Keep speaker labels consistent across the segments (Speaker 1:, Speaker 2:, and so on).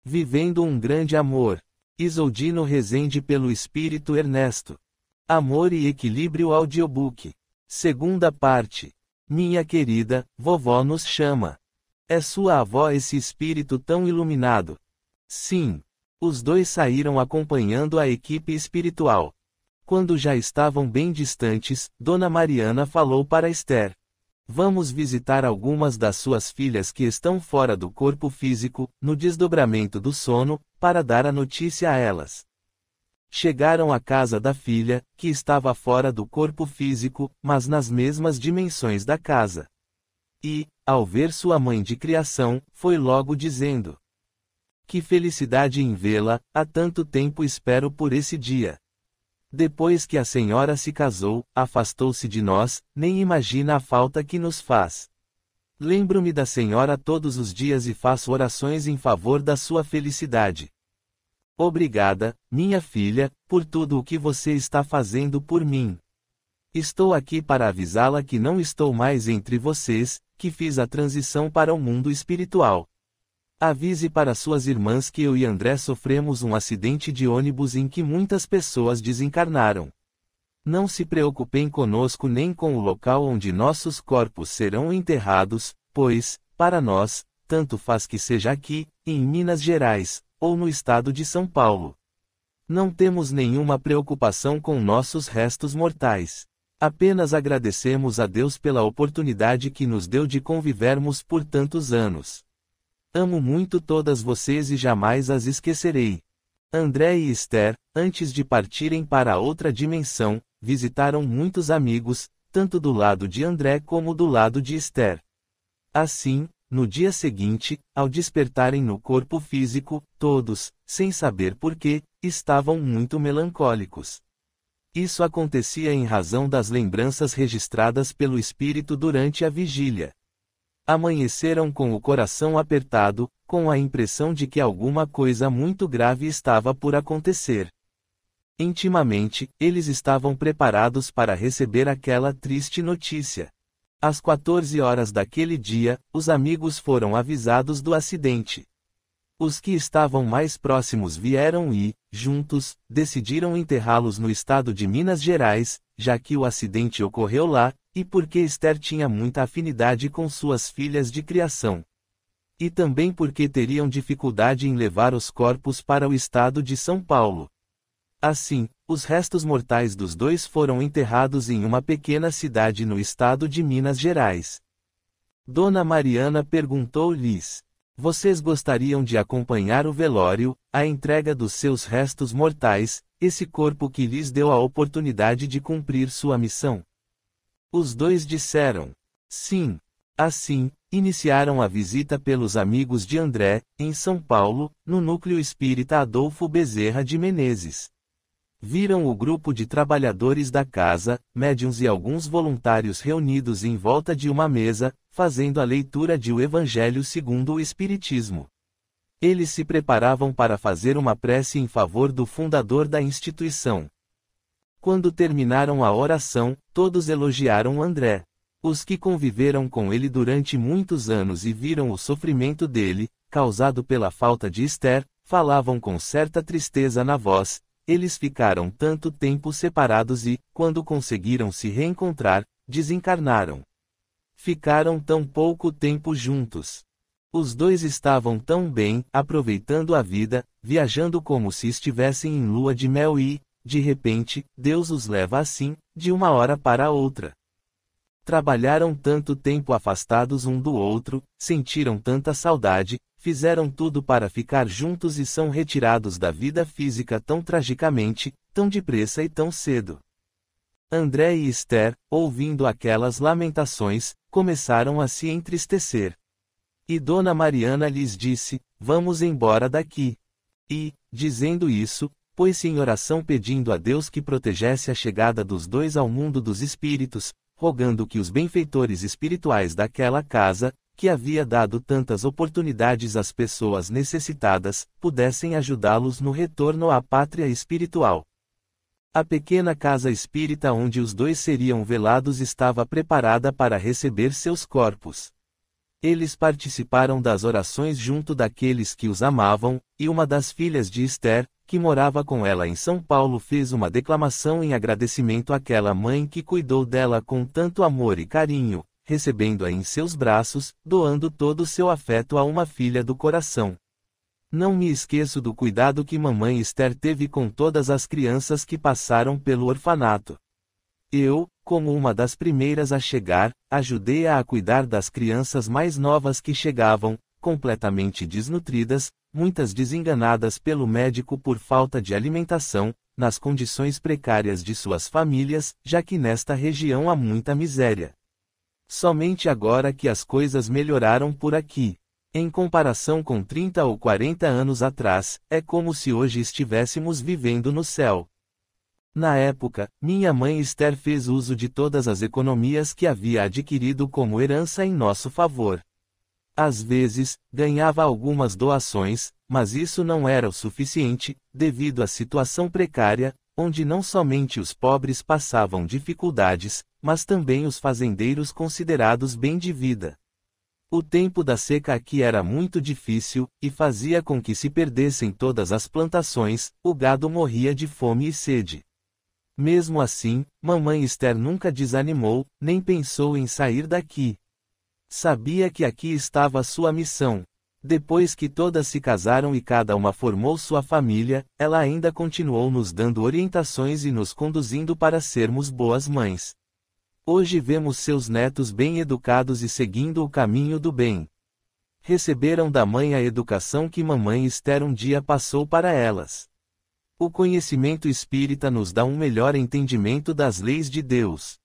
Speaker 1: Vivendo um grande amor. Isoldino Rezende pelo Espírito Ernesto. Amor e Equilíbrio Audiobook. Segunda parte. Minha querida, vovó nos chama. É sua avó esse espírito tão iluminado? Sim. Os dois saíram acompanhando a equipe espiritual. Quando já estavam bem distantes, Dona Mariana falou para Esther. Vamos visitar algumas das suas filhas que estão fora do corpo físico, no desdobramento do sono, para dar a notícia a elas. Chegaram à casa da filha, que estava fora do corpo físico, mas nas mesmas dimensões da casa. E, ao ver sua mãe de criação, foi logo dizendo: que felicidade em vê-la, há tanto tempo espero por esse dia. Depois que a senhora se casou, afastou-se de nós, nem imagina a falta que nos faz. Lembro-me da senhora todos os dias e faço orações em favor da sua felicidade. Obrigada, minha filha, por tudo o que você está fazendo por mim. Estou aqui para avisá-la que não estou mais entre vocês, que fiz a transição para o mundo espiritual. Avise para suas irmãs que eu e André sofremos um acidente de ônibus em que muitas pessoas desencarnaram. Não se preocupem conosco nem com o local onde nossos corpos serão enterrados, pois, para nós, tanto faz que seja aqui, em Minas Gerais, ou no estado de São Paulo. Não temos nenhuma preocupação com nossos restos mortais. Apenas agradecemos a Deus pela oportunidade que nos deu de convivermos por tantos anos. Amo muito todas vocês e jamais as esquecerei. André e Esther, antes de partirem para a outra dimensão, visitaram muitos amigos, tanto do lado de André como do lado de Esther. Assim, no dia seguinte, ao despertarem no corpo físico, todos, sem saber porquê, estavam muito melancólicos. Isso acontecia em razão das lembranças registradas pelo espírito durante a vigília. Amanheceram com o coração apertado, com a impressão de que alguma coisa muito grave estava por acontecer. Intimamente, eles estavam preparados para receber aquela triste notícia. Às 14 horas daquele dia, os amigos foram avisados do acidente. Os que estavam mais próximos vieram e, juntos, decidiram enterrá-los no estado de Minas Gerais, já que o acidente ocorreu lá, e porque Esther tinha muita afinidade com suas filhas de criação. E também porque teriam dificuldade em levar os corpos para o estado de São Paulo. Assim, os restos mortais dos dois foram enterrados em uma pequena cidade no estado de Minas Gerais. Dona Mariana perguntou-lhes: vocês gostariam de acompanhar o velório, a entrega dos seus restos mortais, esse corpo que lhes deu a oportunidade de cumprir sua missão? Os dois disseram: sim. Assim, iniciaram a visita pelos amigos de André, em São Paulo, no núcleo espírita Adolfo Bezerra de Menezes. Viram o grupo de trabalhadores da casa, médiuns e alguns voluntários reunidos em volta de uma mesa, fazendo a leitura de O Evangelho segundo o Espiritismo. Eles se preparavam para fazer uma prece em favor do fundador da instituição. Quando terminaram a oração, todos elogiaram André. Os que conviveram com ele durante muitos anos e viram o sofrimento dele, causado pela falta de Esther, falavam com certa tristeza na voz. Eles ficaram tanto tempo separados e, quando conseguiram se reencontrar, desencarnaram. Ficaram tão pouco tempo juntos. Os dois estavam tão bem, aproveitando a vida, viajando como se estivessem em lua de mel e, de repente, Deus os leva assim, de uma hora para outra. Trabalharam tanto tempo afastados um do outro, sentiram tanta saudade, fizeram tudo para ficar juntos e são retirados da vida física tão tragicamente, tão depressa e tão cedo. André e Esther, ouvindo aquelas lamentações, começaram a se entristecer. E Dona Mariana lhes disse: vamos embora daqui. E, dizendo isso, pôs-se em oração pedindo a Deus que protegesse a chegada dos dois ao mundo dos espíritos, rogando que os benfeitores espirituais daquela casa, que havia dado tantas oportunidades às pessoas necessitadas, pudessem ajudá-los no retorno à pátria espiritual. A pequena casa espírita onde os dois seriam velados estava preparada para receber seus corpos. Eles participaram das orações junto daqueles que os amavam, e uma das filhas de Esther, que morava com ela em São Paulo, fez uma declamação em agradecimento àquela mãe que cuidou dela com tanto amor e carinho, recebendo-a em seus braços, doando todo o seu afeto a uma filha do coração. Não me esqueço do cuidado que mamãe Esther teve com todas as crianças que passaram pelo orfanato. Eu, como uma das primeiras a chegar, ajudei-a a cuidar das crianças mais novas que chegavam, completamente desnutridas, muitas desenganadas pelo médico por falta de alimentação, nas condições precárias de suas famílias, já que nesta região há muita miséria. Somente agora que as coisas melhoraram por aqui. Em comparação com 30 ou 40 anos atrás, é como se hoje estivéssemos vivendo no céu. Na época, minha mãe Esther fez uso de todas as economias que havia adquirido como herança em nosso favor. Às vezes, ganhava algumas doações, mas isso não era o suficiente, devido à situação precária, onde não somente os pobres passavam dificuldades, mas também os fazendeiros considerados bem de vida. O tempo da seca aqui era muito difícil, e fazia com que se perdessem todas as plantações, o gado morria de fome e sede. Mesmo assim, mamãe Esther nunca desanimou, nem pensou em sair daqui. Sabia que aqui estava sua missão. Depois que todas se casaram e cada uma formou sua família, ela ainda continuou nos dando orientações e nos conduzindo para sermos boas mães. Hoje vemos seus netos bem educados e seguindo o caminho do bem. Receberam da mãe a educação que mamãe Esther um dia passou para elas. O conhecimento espírita nos dá um melhor entendimento das leis de Deus.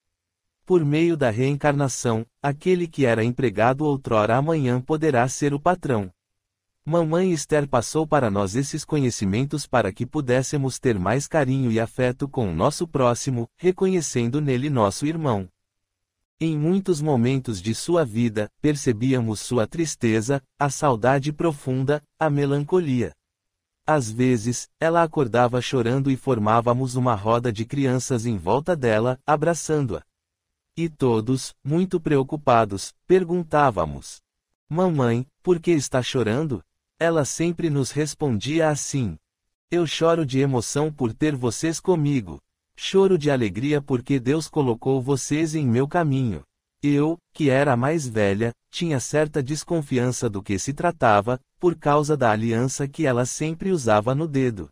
Speaker 1: Por meio da reencarnação, aquele que era empregado outrora amanhã poderá ser o patrão. Mamãe Esther passou para nós esses conhecimentos para que pudéssemos ter mais carinho e afeto com o nosso próximo, reconhecendo nele nosso irmão. Em muitos momentos de sua vida, percebíamos sua tristeza, a saudade profunda, a melancolia. Às vezes, ela acordava chorando e formávamos uma roda de crianças em volta dela, abraçando-a. E todos, muito preocupados, perguntávamos: Mamãe, por que está chorando? Ela sempre nos respondia assim: Eu choro de emoção por ter vocês comigo. Choro de alegria porque Deus colocou vocês em meu caminho. Eu, que era a mais velha, tinha certa desconfiança do que se tratava, por causa da aliança que ela sempre usava no dedo.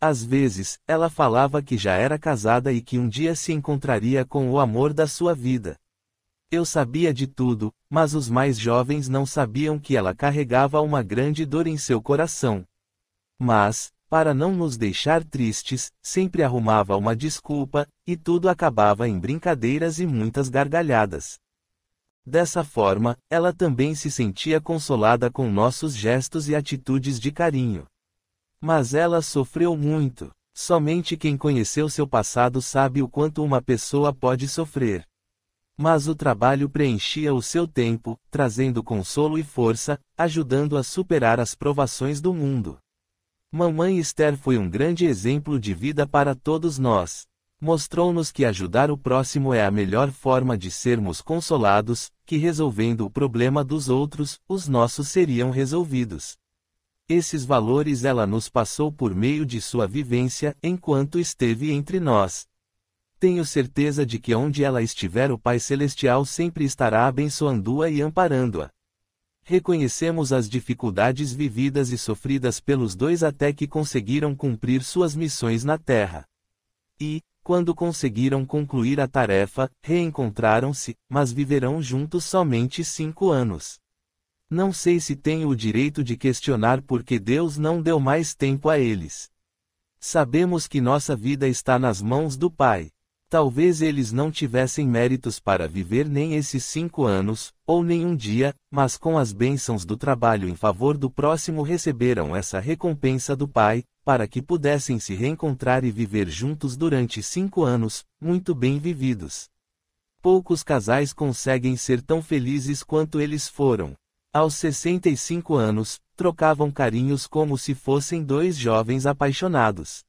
Speaker 1: Às vezes, ela falava que já era casada e que um dia se encontraria com o amor da sua vida. Eu sabia de tudo, mas os mais jovens não sabiam que ela carregava uma grande dor em seu coração. Mas, para não nos deixar tristes, sempre arrumava uma desculpa, e tudo acabava em brincadeiras e muitas gargalhadas. Dessa forma, ela também se sentia consolada com nossos gestos e atitudes de carinho. Mas ela sofreu muito. Somente quem conheceu seu passado sabe o quanto uma pessoa pode sofrer. Mas o trabalho preenchia o seu tempo, trazendo consolo e força, ajudando a superar as provações do mundo. Mamãe Esther foi um grande exemplo de vida para todos nós. Mostrou-nos que ajudar o próximo é a melhor forma de sermos consolados, que resolvendo o problema dos outros, os nossos seriam resolvidos. Esses valores ela nos passou por meio de sua vivência, enquanto esteve entre nós. Tenho certeza de que onde ela estiver o Pai Celestial sempre estará abençoando-a e amparando-a. Reconhecemos as dificuldades vividas e sofridas pelos dois até que conseguiram cumprir suas missões na Terra. E, quando conseguiram concluir a tarefa, reencontraram-se, mas viverão juntos somente 5 anos. Não sei se tenho o direito de questionar por que Deus não deu mais tempo a eles. Sabemos que nossa vida está nas mãos do Pai. Talvez eles não tivessem méritos para viver nem esses 5 anos, ou nem um dia, mas com as bênçãos do trabalho em favor do próximo receberam essa recompensa do Pai, para que pudessem se reencontrar e viver juntos durante 5 anos, muito bem vividos. Poucos casais conseguem ser tão felizes quanto eles foram. Aos 65 anos, trocavam carinhos como se fossem 2 jovens apaixonados.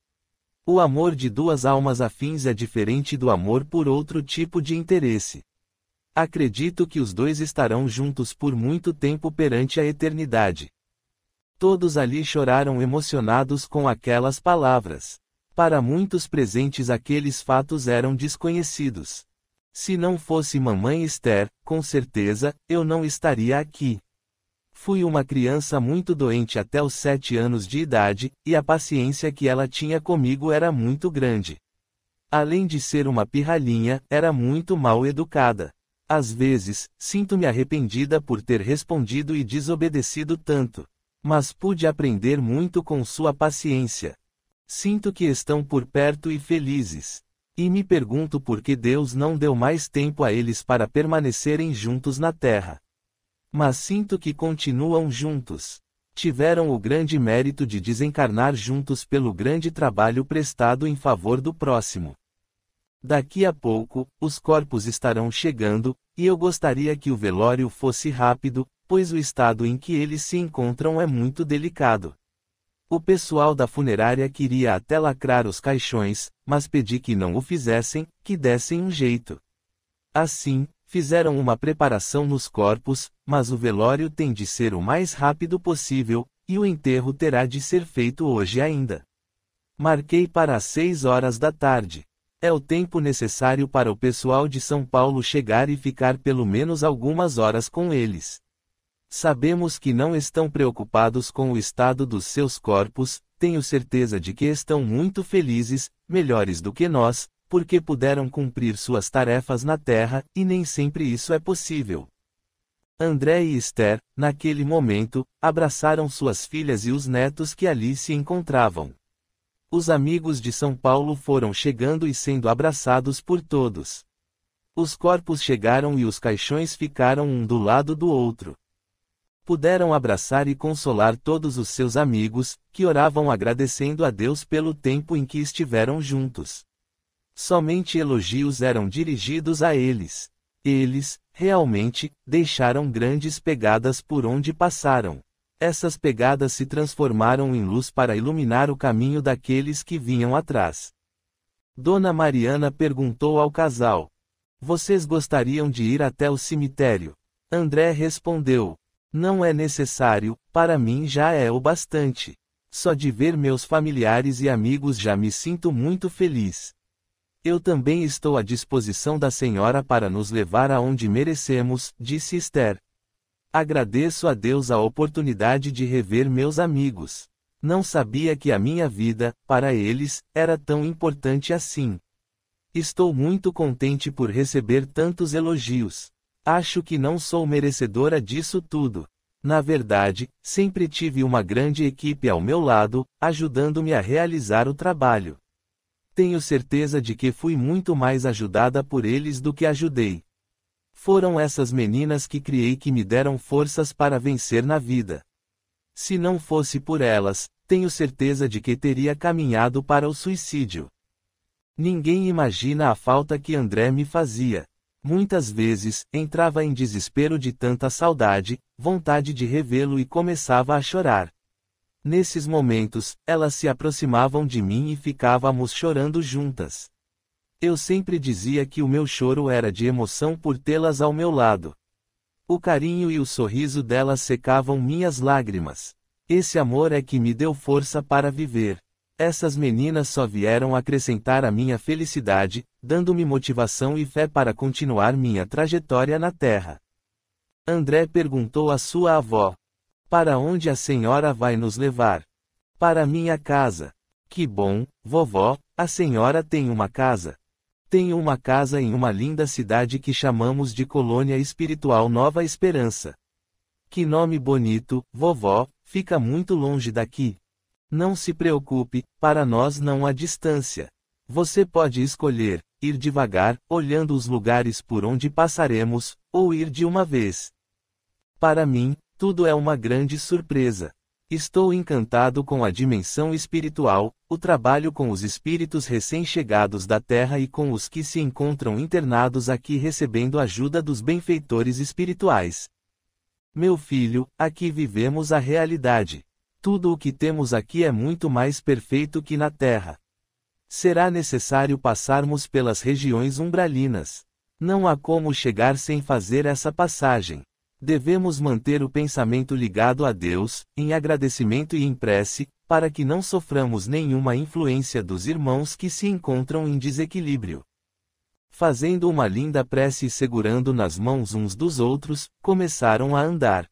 Speaker 1: O amor de 2 almas afins é diferente do amor por outro tipo de interesse. Acredito que os dois estarão juntos por muito tempo perante a eternidade. Todos ali choraram emocionados com aquelas palavras. Para muitos presentes aqueles fatos eram desconhecidos. Se não fosse mamãe Esther, com certeza, eu não estaria aqui. Fui uma criança muito doente até os 7 anos de idade, e a paciência que ela tinha comigo era muito grande. Além de ser uma pirralhinha, era muito mal educada. Às vezes, sinto-me arrependida por ter respondido e desobedecido tanto. Mas pude aprender muito com sua paciência. Sinto que estão por perto e felizes. E me pergunto por que Deus não deu mais tempo a eles para permanecerem juntos na terra. Mas sinto que continuam juntos. Tiveram o grande mérito de desencarnar juntos pelo grande trabalho prestado em favor do próximo. Daqui a pouco, os corpos estarão chegando, e eu gostaria que o velório fosse rápido, pois o estado em que eles se encontram é muito delicado. O pessoal da funerária queria até lacrar os caixões, mas pedi que não o fizessem, que dessem um jeito. Assim, fizeram uma preparação nos corpos, mas o velório tem de ser o mais rápido possível, e o enterro terá de ser feito hoje ainda. Marquei para as 6 horas da tarde. É o tempo necessário para o pessoal de São Paulo chegar e ficar pelo menos algumas horas com eles. Sabemos que não estão preocupados com o estado dos seus corpos, tenho certeza de que estão muito felizes, melhores do que nós, porque puderam cumprir suas tarefas na Terra, e nem sempre isso é possível. André e Esther, naquele momento, abraçaram suas filhas e os netos que ali se encontravam. Os amigos de São Paulo foram chegando e sendo abraçados por todos. Os corpos chegaram e os caixões ficaram um do lado do outro. Puderam abraçar e consolar todos os seus amigos, que oravam agradecendo a Deus pelo tempo em que estiveram juntos. Somente elogios eram dirigidos a eles. Eles, realmente, deixaram grandes pegadas por onde passaram. Essas pegadas se transformaram em luz para iluminar o caminho daqueles que vinham atrás. Dona Mariana perguntou ao casal: "Vocês gostariam de ir até o cemitério?" André respondeu: "Não é necessário, para mim já é o bastante. Só de ver meus familiares e amigos já me sinto muito feliz." "Eu também estou à disposição da senhora para nos levar aonde merecemos", disse Esther. "Agradeço a Deus a oportunidade de rever meus amigos. Não sabia que a minha vida, para eles, era tão importante assim. Estou muito contente por receber tantos elogios. Acho que não sou merecedora disso tudo. Na verdade, sempre tive uma grande equipe ao meu lado, ajudando-me a realizar o trabalho. Tenho certeza de que fui muito mais ajudada por eles do que ajudei. Foram essas meninas que criei que me deram forças para vencer na vida. Se não fosse por elas, tenho certeza de que teria caminhado para o suicídio." Ninguém imagina a falta que André me fazia. Muitas vezes, entrava em desespero de tanta saudade, vontade de revê-lo e começava a chorar. Nesses momentos, elas se aproximavam de mim e ficávamos chorando juntas. Eu sempre dizia que o meu choro era de emoção por tê-las ao meu lado. O carinho e o sorriso delas secavam minhas lágrimas. Esse amor é que me deu força para viver. Essas meninas só vieram acrescentar a minha felicidade, dando-me motivação e fé para continuar minha trajetória na Terra. André perguntou à sua avó: "Para onde a senhora vai nos levar?" "Para minha casa." "Que bom, vovó, a senhora tem uma casa." "Tenho uma casa em uma linda cidade que chamamos de Colônia Espiritual Nova Esperança." "Que nome bonito, vovó, fica muito longe daqui." "Não se preocupe, para nós não há distância. Você pode escolher, ir devagar, olhando os lugares por onde passaremos, ou ir de uma vez." Para mim, tudo é uma grande surpresa. Estou encantado com a dimensão espiritual, o trabalho com os espíritos recém-chegados da Terra e com os que se encontram internados aqui recebendo ajuda dos benfeitores espirituais. Meu filho, aqui vivemos a realidade. Tudo o que temos aqui é muito mais perfeito que na Terra. Será necessário passarmos pelas regiões umbralinas. Não há como chegar sem fazer essa passagem. Devemos manter o pensamento ligado a Deus, em agradecimento e em prece, para que não soframos nenhuma influência dos irmãos que se encontram em desequilíbrio. Fazendo uma linda prece e segurando nas mãos uns dos outros, começaram a andar.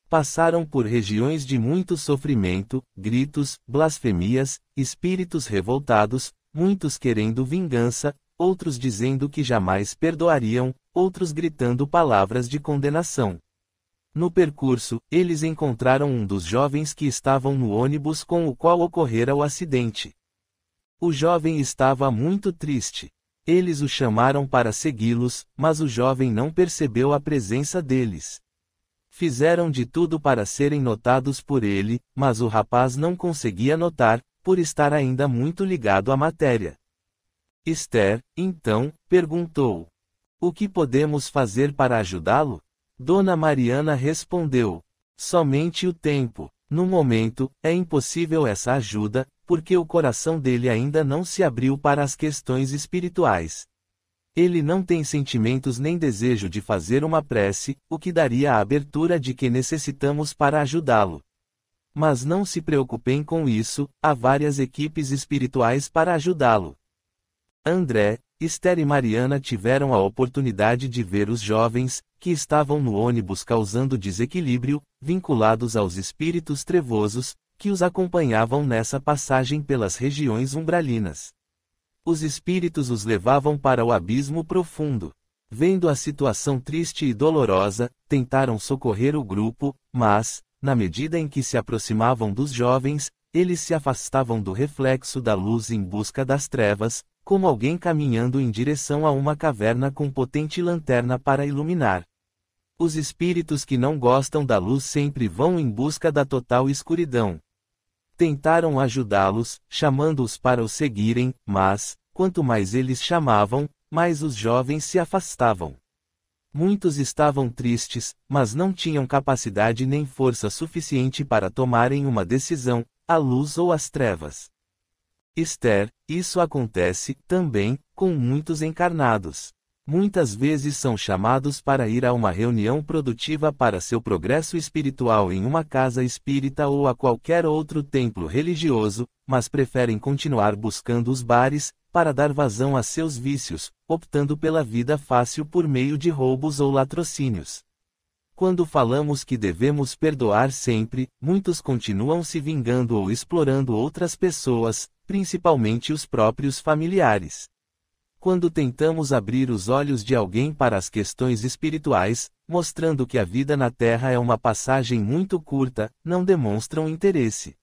Speaker 1: Passaram por regiões de muito sofrimento, gritos, blasfemias, espíritos revoltados, muitos querendo vingança, outros dizendo que jamais perdoariam, outros gritando palavras de condenação. No percurso, eles encontraram um dos jovens que estavam no ônibus com o qual ocorrera o acidente. O jovem estava muito triste. Eles o chamaram para segui-los, mas o jovem não percebeu a presença deles. Fizeram de tudo para serem notados por ele, mas o rapaz não conseguia notar, por estar ainda muito ligado à matéria. Esther, então, perguntou: "O que podemos fazer para ajudá-lo?" Dona Mariana respondeu: "Somente o tempo. No momento, é impossível essa ajuda, porque o coração dele ainda não se abriu para as questões espirituais. Ele não tem sentimentos nem desejo de fazer uma prece, o que daria a abertura de que necessitamos para ajudá-lo. Mas não se preocupem com isso, há várias equipes espirituais para ajudá-lo." André, Esther e Mariana tiveram a oportunidade de ver os jovens, que estavam no ônibus causando desequilíbrio, vinculados aos espíritos trevosos, que os acompanhavam nessa passagem pelas regiões umbralinas. Os espíritos os levavam para o abismo profundo. Vendo a situação triste e dolorosa, tentaram socorrer o grupo, mas, na medida em que se aproximavam dos jovens, eles se afastavam do reflexo da luz em busca das trevas, como alguém caminhando em direção a uma caverna com potente lanterna para iluminar. Os espíritos que não gostam da luz sempre vão em busca da total escuridão. Tentaram ajudá-los, chamando-os para os seguirem, mas, quanto mais eles chamavam, mais os jovens se afastavam. Muitos estavam tristes, mas não tinham capacidade nem força suficiente para tomarem uma decisão, a luz ou as trevas. Esther, isso acontece, também, com muitos encarnados. Muitas vezes são chamados para ir a uma reunião produtiva para seu progresso espiritual em uma casa espírita ou a qualquer outro templo religioso, mas preferem continuar buscando os bares, para dar vazão a seus vícios, optando pela vida fácil por meio de roubos ou latrocínios. Quando falamos que devemos perdoar sempre, muitos continuam se vingando ou explorando outras pessoas, principalmente os próprios familiares. Quando tentamos abrir os olhos de alguém para as questões espirituais, mostrando que a vida na Terra é uma passagem muito curta, não demonstram interesse.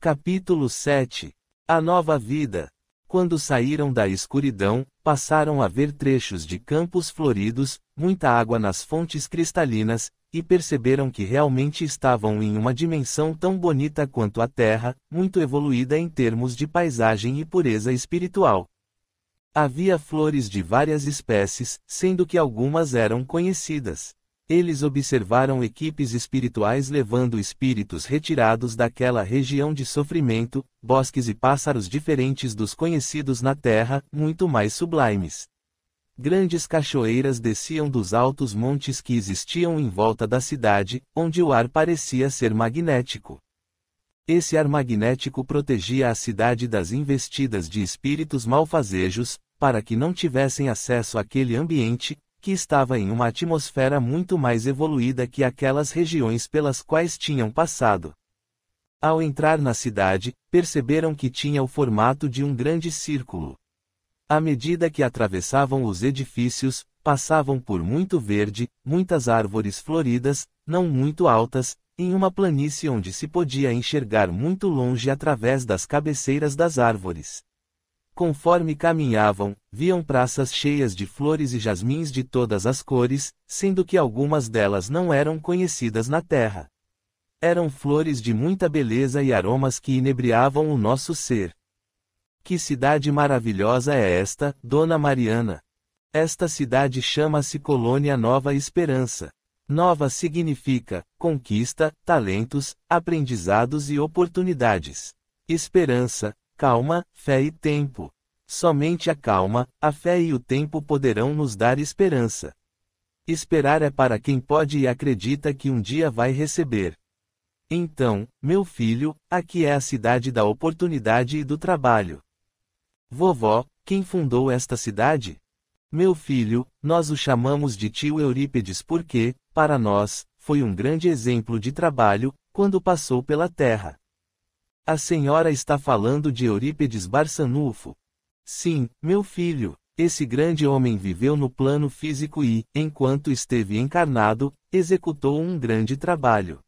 Speaker 1: Capítulo 7. A nova vida. Quando saíram da escuridão, passaram a ver trechos de campos floridos, muita água nas fontes cristalinas, e perceberam que realmente estavam em uma dimensão tão bonita quanto a Terra, muito evoluída em termos de paisagem e pureza espiritual. Havia flores de várias espécies, sendo que algumas eram conhecidas. Eles observaram equipes espirituais levando espíritos retirados daquela região de sofrimento, bosques e pássaros diferentes dos conhecidos na Terra, muito mais sublimes. Grandes cachoeiras desciam dos altos montes que existiam em volta da cidade, onde o ar parecia ser magnético. Esse ar magnético protegia a cidade das investidas de espíritos malfazejos, para que não tivessem acesso àquele ambiente, que estava em uma atmosfera muito mais evoluída que aquelas regiões pelas quais tinham passado. Ao entrar na cidade, perceberam que tinha o formato de um grande círculo. À medida que atravessavam os edifícios, passavam por muito verde, muitas árvores floridas, não muito altas, em uma planície onde se podia enxergar muito longe através das cabeceiras das árvores. Conforme caminhavam, viam praças cheias de flores e jasmins de todas as cores, sendo que algumas delas não eram conhecidas na terra. Eram flores de muita beleza e aromas que inebriavam o nosso ser. Que cidade maravilhosa é esta, Dona Mariana? Esta cidade chama-se Colônia Nova Esperança. Nova significa conquista, talentos, aprendizados e oportunidades. Esperança, calma, fé e tempo. Somente a calma, a fé e o tempo poderão nos dar esperança. Esperar é para quem pode e acredita que um dia vai receber. Então, meu filho, aqui é a cidade da oportunidade e do trabalho. Vovó, quem fundou esta cidade? Meu filho, nós o chamamos de tio Eurípedes porque, para nós, foi um grande exemplo de trabalho, quando passou pela terra. A senhora está falando de Eurípedes Barçanufo. Sim, meu filho, esse grande homem viveu no plano físico e, enquanto esteve encarnado, executou um grande trabalho.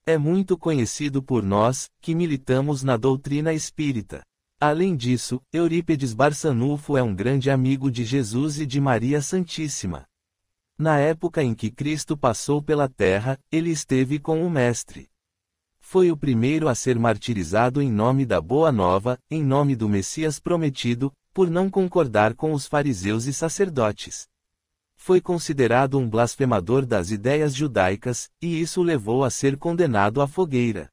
Speaker 1: É muito conhecido por nós, que militamos na doutrina espírita. Além disso, Eurípedes Barçanufo é um grande amigo de Jesus e de Maria Santíssima. Na época em que Cristo passou pela terra, ele esteve com o Mestre. Foi o primeiro a ser martirizado em nome da Boa Nova, em nome do Messias prometido, por não concordar com os fariseus e sacerdotes. Foi considerado um blasfemador das ideias judaicas, e isso o levou a ser condenado à fogueira.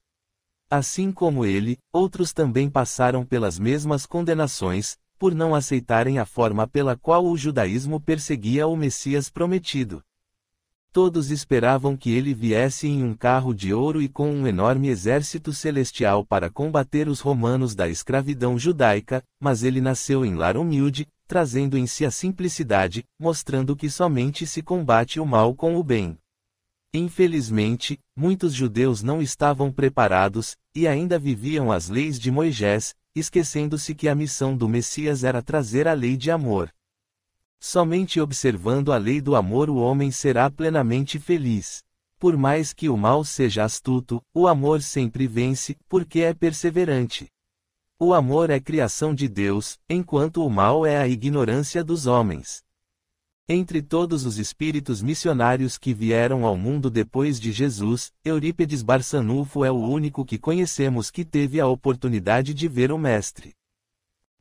Speaker 1: Assim como ele, outros também passaram pelas mesmas condenações, por não aceitarem a forma pela qual o judaísmo perseguia o Messias prometido. Todos esperavam que ele viesse em um carro de ouro e com um enorme exército celestial para combater os romanos da escravidão judaica, mas ele nasceu em lar humilde, trazendo em si a simplicidade, mostrando que somente se combate o mal com o bem. Infelizmente, muitos judeus não estavam preparados, e ainda viviam as leis de Moisés, esquecendo-se que a missão do Messias era trazer a lei de amor. Somente observando a lei do amor o homem será plenamente feliz. Por mais que o mal seja astuto, o amor sempre vence, porque é perseverante. O amor é criação de Deus, enquanto o mal é a ignorância dos homens. Entre todos os espíritos missionários que vieram ao mundo depois de Jesus, Eurípedes Barçanufo é o único que conhecemos que teve a oportunidade de ver o Mestre.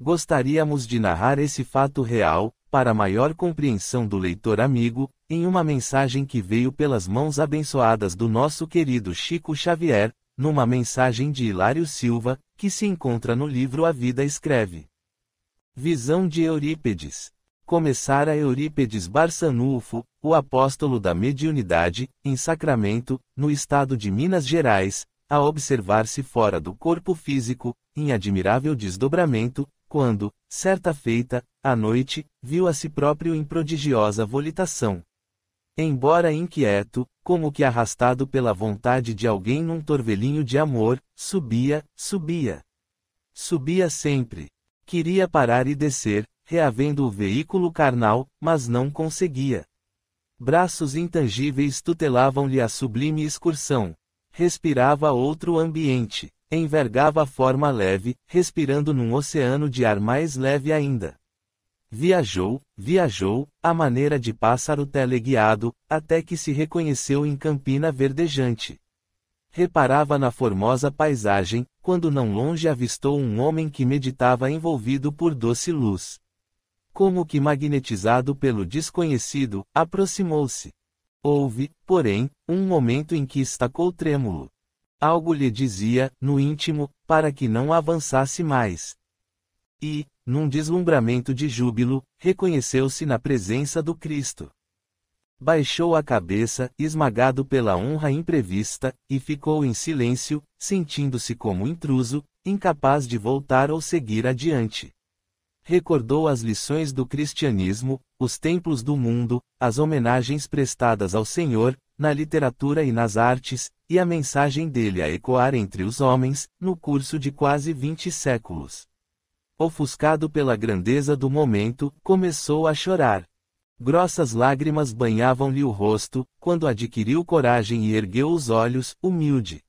Speaker 1: Gostaríamos de narrar esse fato real, para maior compreensão do leitor amigo, em uma mensagem que veio pelas mãos abençoadas do nosso querido Chico Xavier, numa mensagem de Hilário Silva, que se encontra no livro A Vida Escreve. Visão de Eurípedes. Começara Eurípedes Barçanufo, o apóstolo da mediunidade, em Sacramento, no estado de Minas Gerais, a observar-se fora do corpo físico, em admirável desdobramento, quando, certa feita, à noite, viu a si próprio em prodigiosa volitação. Embora inquieto, como que arrastado pela vontade de alguém num torvelinho de amor, subia, subia. Subia sempre. Queria parar e descer, reavendo o veículo carnal, mas não conseguia. Braços intangíveis tutelavam-lhe a sublime excursão. Respirava outro ambiente. Envergava a forma leve, respirando num oceano de ar mais leve ainda. Viajou, viajou, à maneira de pássaro teleguiado, até que se reconheceu em campina verdejante. Reparava na formosa paisagem, quando não longe avistou um homem que meditava envolvido por doce luz. Como que magnetizado pelo desconhecido, aproximou-se. Houve, porém, um momento em que estacou trêmulo. Algo lhe dizia, no íntimo, para que não avançasse mais. E, num deslumbramento de júbilo, reconheceu-se na presença do Cristo. Baixou a cabeça, esmagado pela honra imprevista, e ficou em silêncio, sentindo-se como intruso, incapaz de voltar ou seguir adiante. Recordou as lições do cristianismo, os templos do mundo, as homenagens prestadas ao Senhor, na literatura e nas artes, e a mensagem dele a ecoar entre os homens, no curso de quase 20 séculos. Ofuscado pela grandeza do momento, começou a chorar. Grossas lágrimas banhavam-lhe o rosto, quando adquiriu coragem e ergueu os olhos, humilde.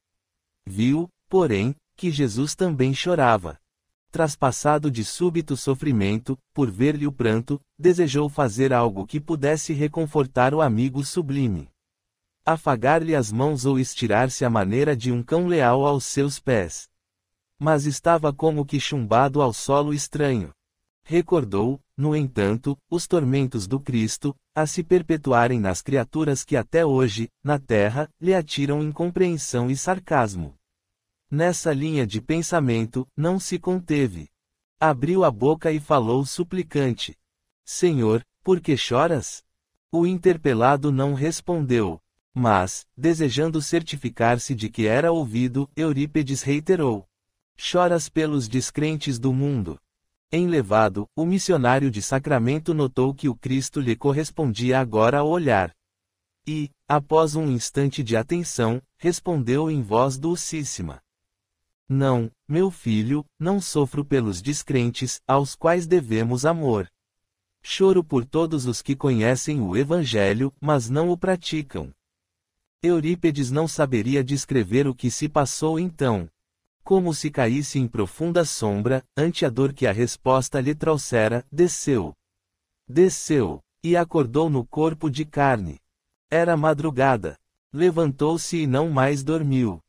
Speaker 1: Viu, porém, que Jesus também chorava. Traspassado de súbito sofrimento, por ver-lhe o pranto, desejou fazer algo que pudesse reconfortar o amigo sublime. Afagar-lhe as mãos ou estirar-se à maneira de um cão leal aos seus pés. Mas estava como que chumbado ao solo estranho. Recordou, no entanto, os tormentos do Cristo, a se perpetuarem nas criaturas que até hoje, na terra, lhe atiram incompreensão e sarcasmo. Nessa linha de pensamento, não se conteve. Abriu a boca e falou suplicante: Senhor, por que choras? O interpelado não respondeu. Mas, desejando certificar-se de que era ouvido, Eurípedes reiterou: Choras pelos descrentes do mundo. Enlevado, o missionário de Sacramento notou que o Cristo lhe correspondia agora ao olhar. E, após um instante de atenção, respondeu em voz dulcíssima: Não, meu filho, não sofro pelos descrentes, aos quais devemos amor. Choro por todos os que conhecem o Evangelho, mas não o praticam. Eurípedes não saberia descrever o que se passou então. Como se caísse em profunda sombra, ante a dor que a resposta lhe trouxera, desceu. Desceu, e acordou no corpo de carne. Era madrugada. Levantou-se e não mais dormiu.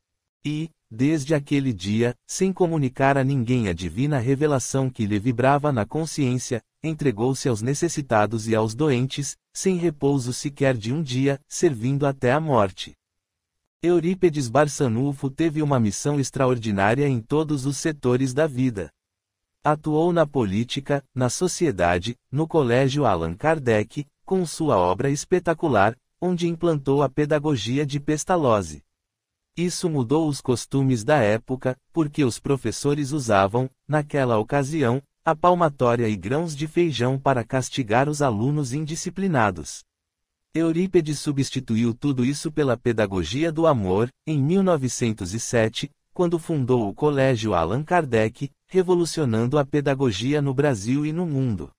Speaker 1: E, desde aquele dia, sem comunicar a ninguém a divina revelação que lhe vibrava na consciência, entregou-se aos necessitados e aos doentes, sem repouso sequer de um dia, servindo até a morte. Eurípedes Barçanufo teve uma missão extraordinária em todos os setores da vida. Atuou na política, na sociedade, no Colégio Allan Kardec, com sua obra espetacular, onde implantou a pedagogia de Pestalozzi. Isso mudou os costumes da época, porque os professores usavam, naquela ocasião, a palmatória e grãos de feijão para castigar os alunos indisciplinados. Eurípedes substituiu tudo isso pela pedagogia do amor, em 1907, quando fundou o Colégio Allan Kardec, revolucionando a pedagogia no Brasil e no mundo.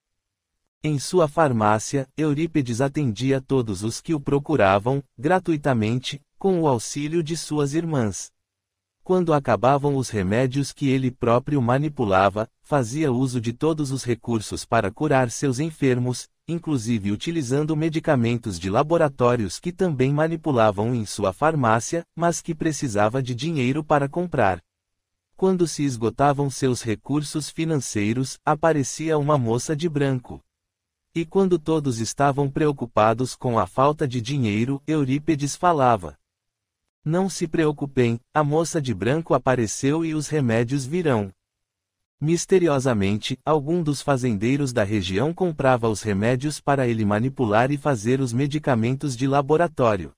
Speaker 1: Em sua farmácia, Eurípedes atendia todos os que o procuravam, gratuitamente, com o auxílio de suas irmãs. Quando acabavam os remédios que ele próprio manipulava, fazia uso de todos os recursos para curar seus enfermos, inclusive utilizando medicamentos de laboratórios que também manipulavam em sua farmácia, mas que precisava de dinheiro para comprar. Quando se esgotavam seus recursos financeiros, aparecia uma moça de branco. E quando todos estavam preocupados com a falta de dinheiro, Eurípedes falava: Não se preocupem, a moça de branco apareceu e os remédios virão. Misteriosamente, algum dos fazendeiros da região comprava os remédios para ele manipular e fazer os medicamentos de laboratório.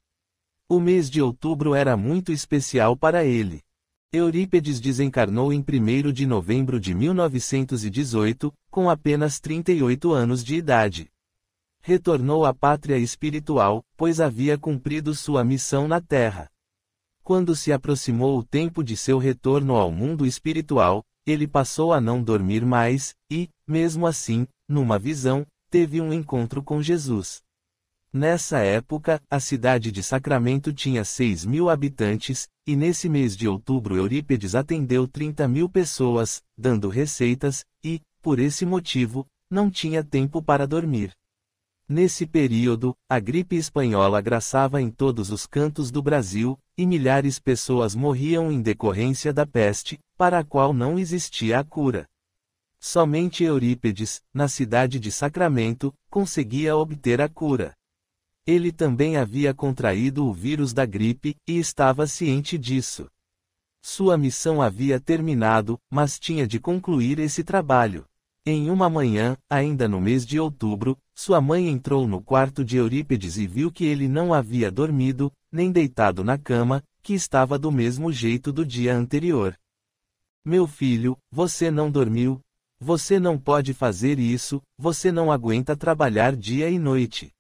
Speaker 1: O mês de outubro era muito especial para ele. Eurípedes desencarnou em 1º de novembro de 1918, com apenas 38 anos de idade. Retornou à pátria espiritual, pois havia cumprido sua missão na Terra. Quando se aproximou o tempo de seu retorno ao mundo espiritual, ele passou a não dormir mais, e, mesmo assim, numa visão, teve um encontro com Jesus. Nessa época, a cidade de Sacramento tinha 6.000 habitantes, e nesse mês de outubro Eurípedes atendeu 30.000 pessoas, dando receitas, e, por esse motivo, não tinha tempo para dormir. Nesse período, a gripe espanhola graçava em todos os cantos do Brasil, e milhares de pessoas morriam em decorrência da peste, para a qual não existia a cura. Somente Eurípedes, na cidade de Sacramento, conseguia obter a cura. Ele também havia contraído o vírus da gripe, e estava ciente disso. Sua missão havia terminado, mas tinha de concluir esse trabalho. Em uma manhã, ainda no mês de outubro, sua mãe entrou no quarto de Eurípedes e viu que ele não havia dormido, nem deitado na cama, que estava do mesmo jeito do dia anterior. Meu filho, você não dormiu? Você não pode fazer isso, você não aguenta trabalhar dia e noite.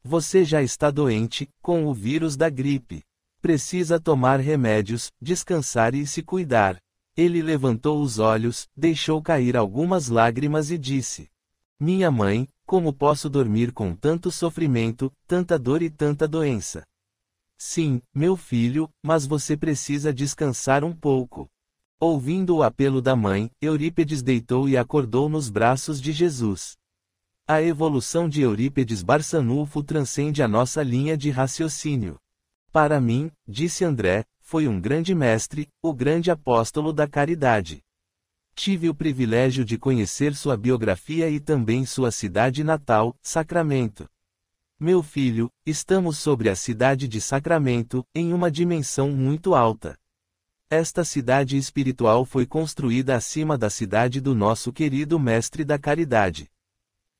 Speaker 1: Você já está doente, com o vírus da gripe. Precisa tomar remédios, descansar e se cuidar. Ele levantou os olhos, deixou cair algumas lágrimas e disse: Minha mãe, como posso dormir com tanto sofrimento, tanta dor e tanta doença? Sim, meu filho, mas você precisa descansar um pouco. Ouvindo o apelo da mãe, Eurípedes deitou e acordou nos braços de Jesus. A evolução de Eurípedes Barçanufo transcende a nossa linha de raciocínio. Para mim, disse André, foi um grande mestre, o grande apóstolo da caridade. Tive o privilégio de conhecer sua biografia e também sua cidade natal, Sacramento. Meu filho, estamos sobre a cidade de Sacramento, em uma dimensão muito alta. Esta cidade espiritual foi construída acima da cidade do nosso querido Mestre da Caridade.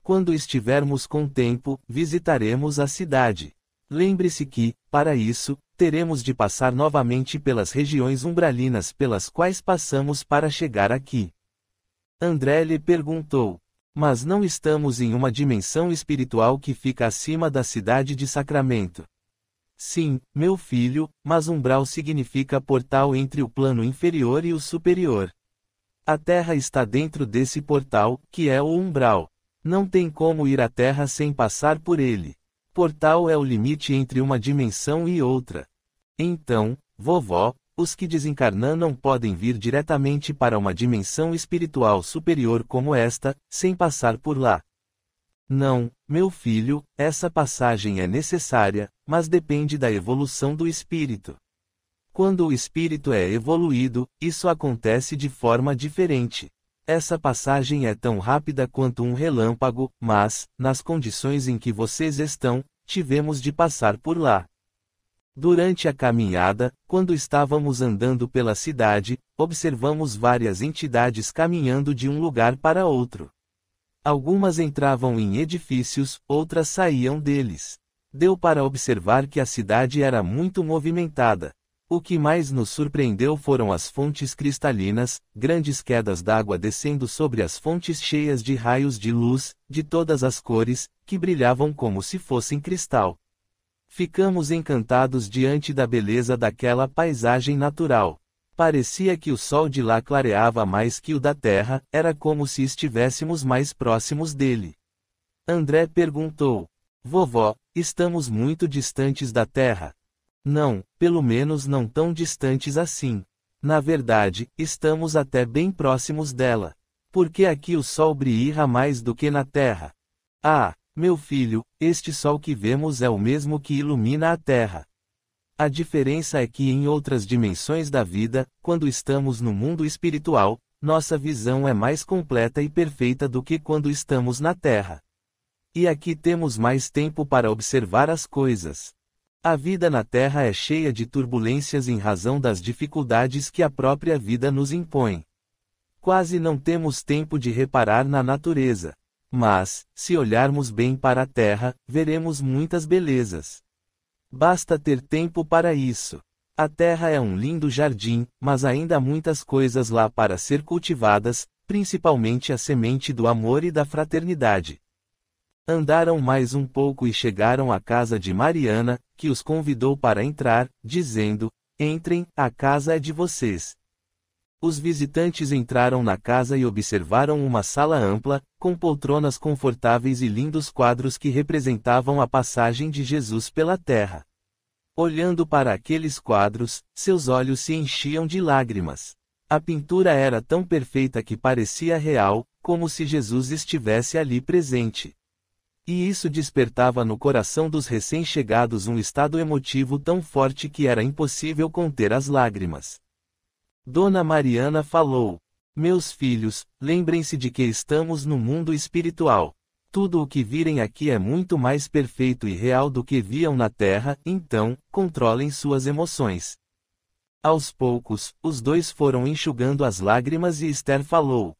Speaker 1: Quando estivermos com tempo, visitaremos a cidade. Lembre-se que, para isso, teremos de passar novamente pelas regiões umbralinas pelas quais passamos para chegar aqui. André lhe perguntou: mas não estamos em uma dimensão espiritual que fica acima da cidade de Sacramento? Sim, meu filho, mas umbral significa portal entre o plano inferior e o superior. A Terra está dentro desse portal, que é o umbral. Não tem como ir à Terra sem passar por ele. Portal é o limite entre uma dimensão e outra. Então, vovó, os que desencarnam não podem vir diretamente para uma dimensão espiritual superior como esta, sem passar por lá. Não, meu filho, essa passagem é necessária, mas depende da evolução do espírito. Quando o espírito é evoluído, isso acontece de forma diferente. Essa passagem é tão rápida quanto um relâmpago, mas, nas condições em que vocês estão, tivemos de passar por lá. Durante a caminhada, quando estávamos andando pela cidade, observamos várias entidades caminhando de um lugar para outro. Algumas entravam em edifícios, outras saíam deles. Deu para observar que a cidade era muito movimentada. O que mais nos surpreendeu foram as fontes cristalinas, grandes quedas d'água descendo sobre as fontes cheias de raios de luz, de todas as cores, que brilhavam como se fossem cristal. Ficamos encantados diante da beleza daquela paisagem natural. Parecia que o sol de lá clareava mais que o da terra, era como se estivéssemos mais próximos dele. André perguntou: vovó, estamos muito distantes da terra? Não, pelo menos não tão distantes assim. Na verdade, estamos até bem próximos dela. Porque aqui o sol brilha mais do que na terra. Ah, meu filho, este sol que vemos é o mesmo que ilumina a terra. A diferença é que em outras dimensões da vida, quando estamos no mundo espiritual, nossa visão é mais completa e perfeita do que quando estamos na Terra. E aqui temos mais tempo para observar as coisas. A vida na Terra é cheia de turbulências em razão das dificuldades que a própria vida nos impõe. Quase não temos tempo de reparar na natureza. Mas, se olharmos bem para a Terra, veremos muitas belezas. Basta ter tempo para isso. A Terra é um lindo jardim, mas ainda há muitas coisas lá para ser cultivadas, principalmente a semente do amor e da fraternidade. Andaram mais um pouco e chegaram à casa de Mariana, que os convidou para entrar, dizendo: entrem, a casa é de vocês. Os visitantes entraram na casa e observaram uma sala ampla, com poltronas confortáveis e lindos quadros que representavam a passagem de Jesus pela terra. Olhando para aqueles quadros, seus olhos se enchiam de lágrimas. A pintura era tão perfeita que parecia real, como se Jesus estivesse ali presente. E isso despertava no coração dos recém-chegados um estado emotivo tão forte que era impossível conter as lágrimas. Dona Mariana falou: meus filhos, lembrem-se de que estamos no mundo espiritual. Tudo o que virem aqui é muito mais perfeito e real do que viam na Terra, então, controlem suas emoções. Aos poucos, os dois foram enxugando as lágrimas e Esther falou: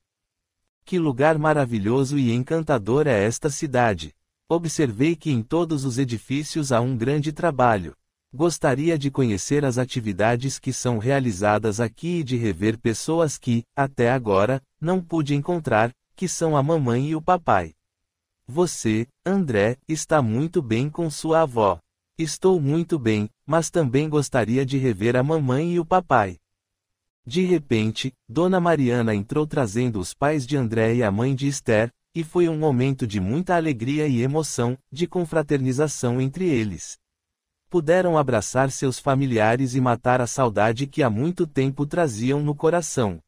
Speaker 1: que lugar maravilhoso e encantador é esta cidade. Observei que em todos os edifícios há um grande trabalho. Gostaria de conhecer as atividades que são realizadas aqui e de rever pessoas que, até agora, não pude encontrar, que são a mamãe e o papai. Você, André, está muito bem com sua avó. Estou muito bem, mas também gostaria de rever a mamãe e o papai. De repente, Dona Mariana entrou trazendo os pais de André e a mãe de Esther, e foi um momento de muita alegria e emoção, de confraternização entre eles. Puderam abraçar seus familiares e matar a saudade que há muito tempo traziam no coração.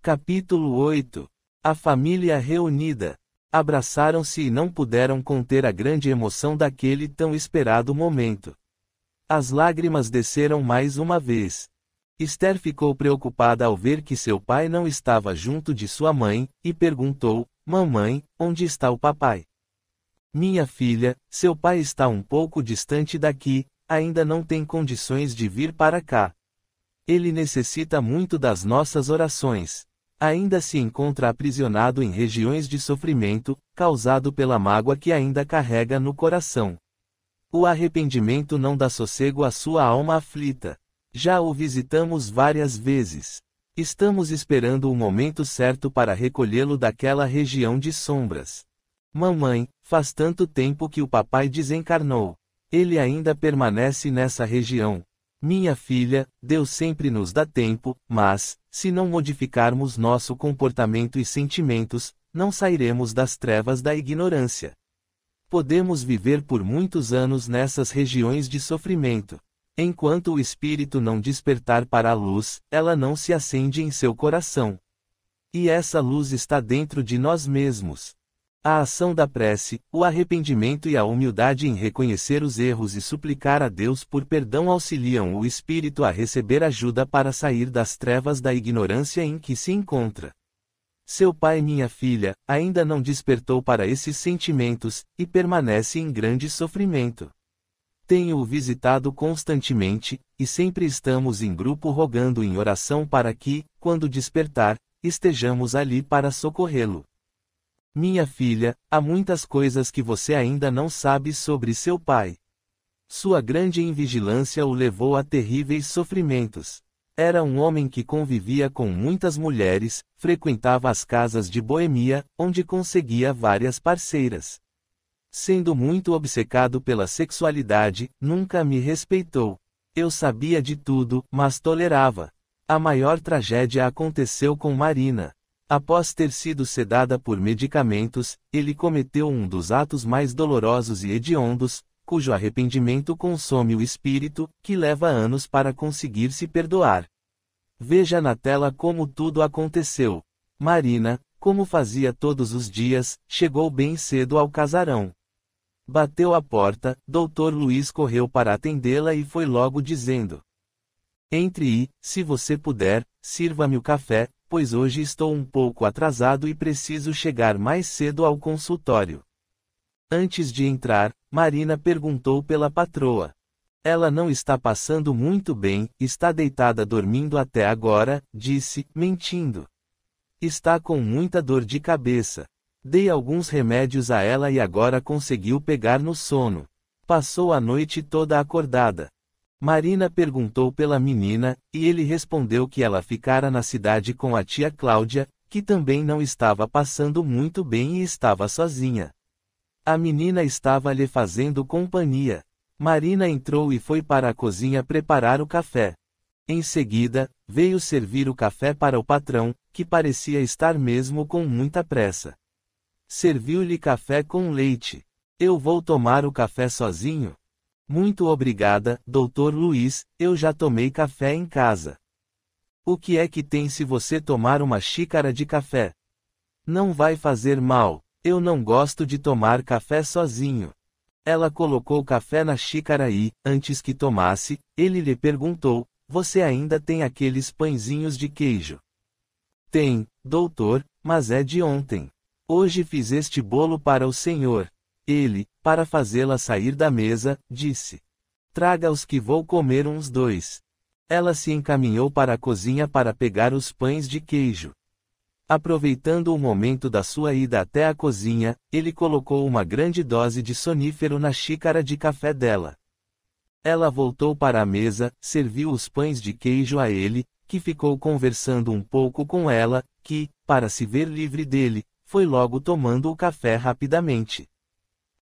Speaker 1: Capítulo 8. A família reunida. Abraçaram-se e não puderam conter a grande emoção daquele tão esperado momento. As lágrimas desceram mais uma vez. Esther ficou preocupada ao ver que seu pai não estava junto de sua mãe, e perguntou: mamãe, onde está o papai? Minha filha, seu pai está um pouco distante daqui, ainda não tem condições de vir para cá. Ele necessita muito das nossas orações. Ainda se encontra aprisionado em regiões de sofrimento, causado pela mágoa que ainda carrega no coração. O arrependimento não dá sossego à sua alma aflita. Já o visitamos várias vezes. Estamos esperando o momento certo para recolhê-lo daquela região de sombras. Mamãe, faz tanto tempo que o papai desencarnou. Ele ainda permanece nessa região. Minha filha, Deus sempre nos dá tempo, mas, se não modificarmos nosso comportamento e sentimentos, não sairemos das trevas da ignorância. Podemos viver por muitos anos nessas regiões de sofrimento. Enquanto o espírito não despertar para a luz, ela não se acende em seu coração. E essa luz está dentro de nós mesmos. A ação da prece, o arrependimento e a humildade em reconhecer os erros e suplicar a Deus por perdão auxiliam o espírito a receber ajuda para sair das trevas da ignorância em que se encontra. Seu pai, minha filha, ainda não despertou para esses sentimentos, e permanece em grande sofrimento. Tenho-o visitado constantemente, e sempre estamos em grupo rogando em oração para que, quando despertar, estejamos ali para socorrê-lo. Minha filha, há muitas coisas que você ainda não sabe sobre seu pai. Sua grande invigilância o levou a terríveis sofrimentos. Era um homem que convivia com muitas mulheres, frequentava as casas de boemia, onde conseguia várias parceiras. Sendo muito obcecado pela sexualidade, nunca me respeitou. Eu sabia de tudo, mas tolerava. A maior tragédia aconteceu com Marina. Após ter sido sedada por medicamentos, ele cometeu um dos atos mais dolorosos e hediondos, cujo arrependimento consome o espírito, que leva anos para conseguir se perdoar. Veja na tela como tudo aconteceu. Marina, como fazia todos os dias, chegou bem cedo ao casarão. Bateu a porta, Dr. Luiz correu para atendê-la e foi logo dizendo: "Entre e, se você puder, sirva-me o café, pois hoje estou um pouco atrasado e preciso chegar mais cedo ao consultório." Antes de entrar, Marina perguntou pela patroa. "Ela não está passando muito bem, está deitada dormindo até agora", disse, mentindo. "Está com muita dor de cabeça. Dei alguns remédios a ela e agora conseguiu pegar no sono. Passou a noite toda acordada." Marina perguntou pela menina, e ele respondeu que ela ficara na cidade com a tia Cláudia, que também não estava passando muito bem e estava sozinha. A menina estava lhe fazendo companhia. Marina entrou e foi para a cozinha preparar o café. Em seguida, veio servir o café para o patrão, que parecia estar mesmo com muita pressa. Serviu-lhe café com leite. "Eu vou tomar o café sozinho?" "Muito obrigada, Dr. Luiz, eu já tomei café em casa." "O que é que tem se você tomar uma xícara de café?" "Não vai fazer mal, eu não gosto de tomar café sozinho." Ela colocou café na xícara e, antes que tomasse, ele lhe perguntou: "Você ainda tem aqueles pãezinhos de queijo?" "Tem, doutor, mas é de ontem. Hoje fiz este bolo para o senhor." Ele, para fazê-la sair da mesa, disse: "Traga-os que vou comer uns 2." Ela se encaminhou para a cozinha para pegar os pães de queijo. Aproveitando o momento da sua ida até a cozinha, ele colocou uma grande dose de sonífero na xícara de café dela. Ela voltou para a mesa, serviu os pães de queijo a ele, que ficou conversando um pouco com ela, que, para se ver livre dele, foi logo tomando o café rapidamente.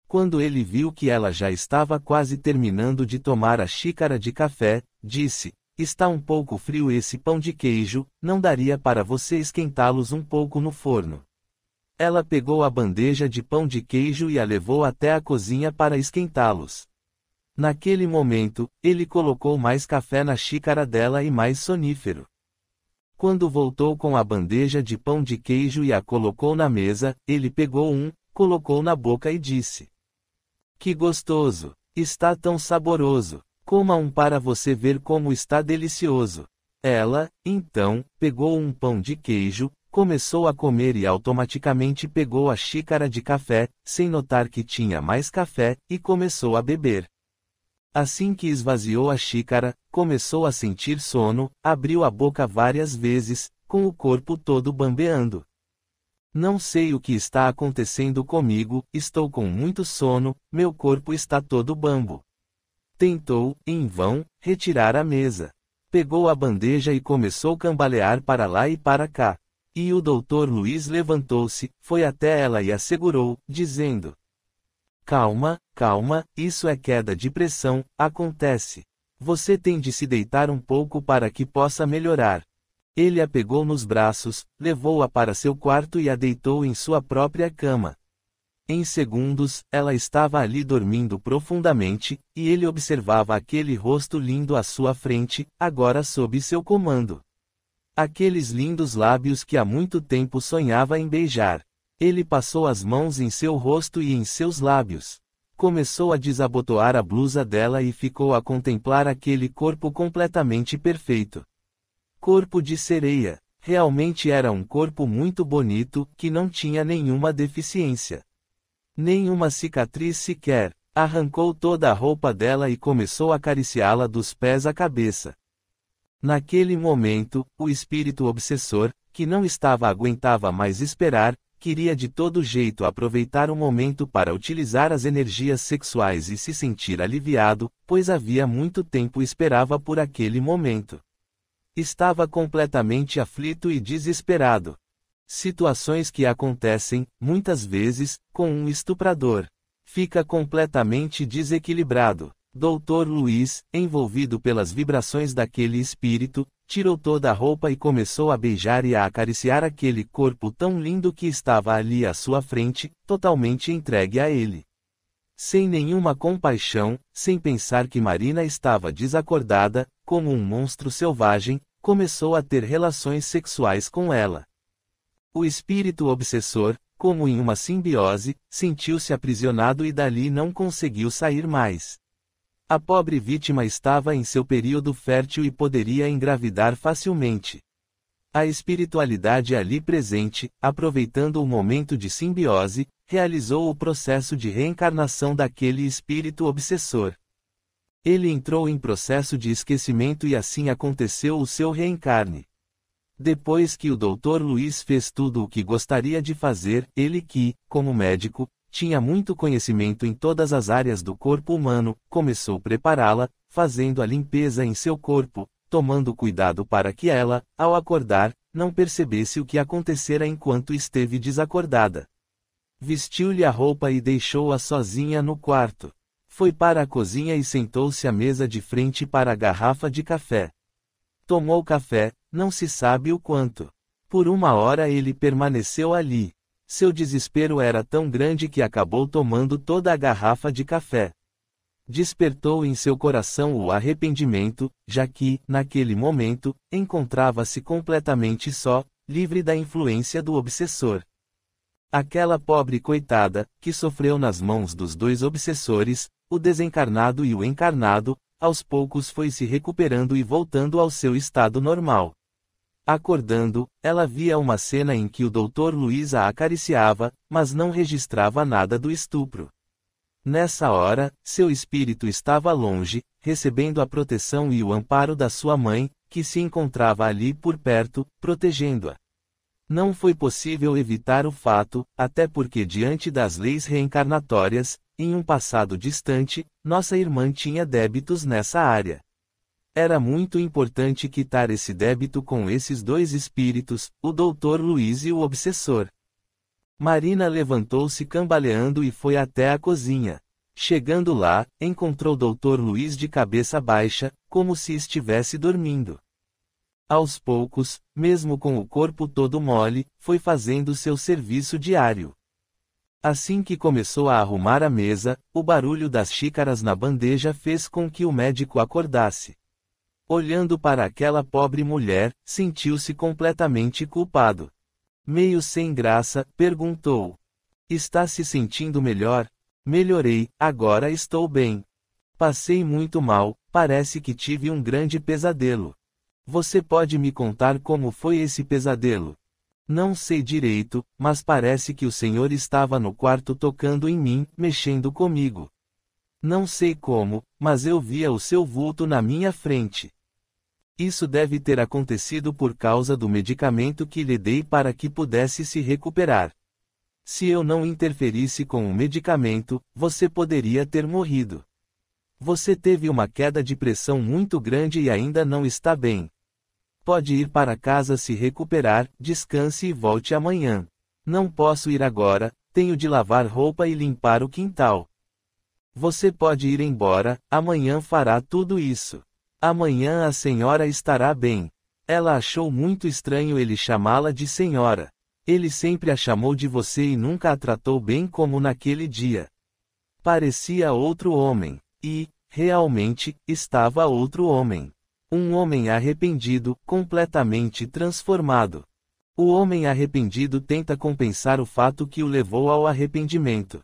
Speaker 1: Quando ele viu que ela já estava quase terminando de tomar a xícara de café, disse: "Está um pouco frio esse pão de queijo, não daria para você esquentá-los um pouco no forno?" Ela pegou a bandeja de pão de queijo e a levou até a cozinha para esquentá-los. Naquele momento, ele colocou mais café na xícara dela e mais sonífero. Quando voltou com a bandeja de pão de queijo e a colocou na mesa, ele pegou um, colocou na boca e disse: "Que gostoso! Está tão saboroso! Coma um para você ver como está delicioso." Ela, então, pegou um pão de queijo, começou a comer e automaticamente pegou a xícara de café, sem notar que tinha mais café, e começou a beber. Assim que esvaziou a xícara, começou a sentir sono, abriu a boca várias vezes, com o corpo todo bambeando. Não sei o que está acontecendo comigo, estou com muito sono, meu corpo está todo bambo. Tentou, em vão, retirar a mesa. Pegou a bandeja e começou a cambalear para lá e para cá. E o Dr. Luiz levantou-se, foi até ela e a segurou, dizendo: Calma, calma, isso é queda de pressão, acontece. Você tem de se deitar um pouco para que possa melhorar. Ele a pegou nos braços, levou-a para seu quarto e a deitou em sua própria cama. Em segundos, ela estava ali dormindo profundamente, e ele observava aquele rosto lindo à sua frente, agora sob seu comando. Aqueles lindos lábios que há muito tempo sonhava em beijar. Ele passou as mãos em seu rosto e em seus lábios. Começou a desabotoar a blusa dela e ficou a contemplar aquele corpo completamente perfeito. Corpo de sereia. Realmente era um corpo muito bonito, que não tinha nenhuma deficiência. Nenhuma cicatriz sequer. Arrancou toda a roupa dela e começou a acariciá-la dos pés à cabeça. Naquele momento, o espírito obsessor, que não aguentava mais esperar, queria de todo jeito aproveitar o momento para utilizar as energias sexuais e se sentir aliviado, pois havia muito tempo esperava por aquele momento. Estava completamente aflito e desesperado. Situações que acontecem, muitas vezes, com um estuprador. Fica completamente desequilibrado. Dr. Luiz, envolvido pelas vibrações daquele espírito, tirou toda a roupa e começou a beijar e a acariciar aquele corpo tão lindo que estava ali à sua frente, totalmente entregue a ele. Sem nenhuma compaixão, sem pensar que Marina estava desacordada, como um monstro selvagem, começou a ter relações sexuais com ela. O espírito obsessor, como em uma simbiose, sentiu-se aprisionado e dali não conseguiu sair mais. A pobre vítima estava em seu período fértil e poderia engravidar facilmente. A espiritualidade ali presente, aproveitando o momento de simbiose, realizou o processo de reencarnação daquele espírito obsessor. Ele entrou em processo de esquecimento e assim aconteceu o seu reencarne. Depois que o Dr. Luiz fez tudo o que gostaria de fazer, ele que, como médico, tinha muito conhecimento em todas as áreas do corpo humano, começou a prepará-la, fazendo a limpeza em seu corpo, tomando cuidado para que ela, ao acordar, não percebesse o que acontecera enquanto esteve desacordada. Vestiu-lhe a roupa e deixou-a sozinha no quarto. Foi para a cozinha e sentou-se à mesa de frente para a garrafa de café. Tomou café, não se sabe o quanto. Por 1 hora ele permaneceu ali. Seu desespero era tão grande que acabou tomando toda a garrafa de café. Despertou em seu coração o arrependimento, já que, naquele momento, encontrava-se completamente só, livre da influência do obsessor. Aquela pobre coitada, que sofreu nas mãos dos dois obsessores, o desencarnado e o encarnado, aos poucos foi se recuperando e voltando ao seu estado normal. Acordando, ela via uma cena em que o Dr. Luiz a acariciava, mas não registrava nada do estupro. Nessa hora, seu espírito estava longe, recebendo a proteção e o amparo da sua mãe, que se encontrava ali por perto, protegendo-a. Não foi possível evitar o fato, até porque diante das leis reencarnatórias, em um passado distante, nossa irmã tinha débitos nessa área. Era muito importante quitar esse débito com esses dois espíritos, o Dr. Luiz e o obsessor. Marina levantou-se cambaleando e foi até a cozinha. Chegando lá, encontrou Dr. Luiz de cabeça baixa, como se estivesse dormindo. Aos poucos, mesmo com o corpo todo mole, foi fazendo seu serviço diário. Assim que começou a arrumar a mesa, o barulho das xícaras na bandeja fez com que o médico acordasse. Olhando para aquela pobre mulher, sentiu-se completamente culpado. Meio sem graça, perguntou: Está se sentindo melhor? Melhorei, agora estou bem. Passei muito mal, parece que tive um grande pesadelo. Você pode me contar como foi esse pesadelo? Não sei direito, mas parece que o senhor estava no quarto tocando em mim, mexendo comigo. Não sei como, mas eu via o seu vulto na minha frente. Isso deve ter acontecido por causa do medicamento que lhe dei para que pudesse se recuperar. Se eu não interferisse com o medicamento, você poderia ter morrido. Você teve uma queda de pressão muito grande e ainda não está bem. Pode ir para casa se recuperar, descanse e volte amanhã. Não posso ir agora, tenho de lavar roupa e limpar o quintal. Você pode ir embora, amanhã fará tudo isso. Amanhã a senhora estará bem. Ela achou muito estranho ele chamá-la de senhora. Ele sempre a chamou de você e nunca a tratou bem como naquele dia. Parecia outro homem. E, realmente, estava outro homem. Um homem arrependido, completamente transformado. O homem arrependido tenta compensar o fato que o levou ao arrependimento.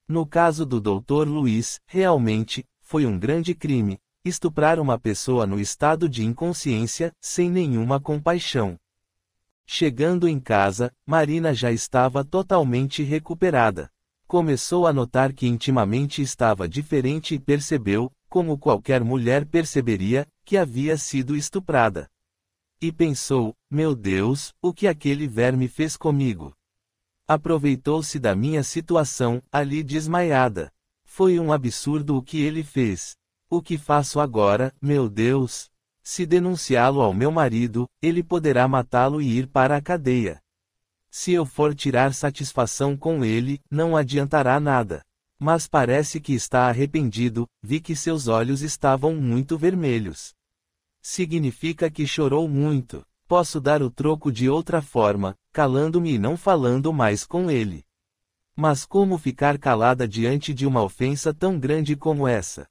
Speaker 1: No caso do Dr. Luiz, realmente, foi um grande crime, estuprar uma pessoa no estado de inconsciência, sem nenhuma compaixão. Chegando em casa, Marina já estava totalmente recuperada. Começou a notar que intimamente estava diferente e percebeu, como qualquer mulher perceberia, que havia sido estuprada. E pensou, meu Deus, o que aquele verme fez comigo? Aproveitou-se da minha situação, ali desmaiada. Foi um absurdo o que ele fez. O que faço agora, meu Deus? Se denunciá-lo ao meu marido, ele poderá matá-lo e ir para a cadeia. Se eu for tirar satisfação com ele, não adiantará nada. Mas parece que está arrependido, vi que seus olhos estavam muito vermelhos. Significa que chorou muito. Posso dar o troco de outra forma, calando-me e não falando mais com ele. Mas como ficar calada diante de uma ofensa tão grande como essa?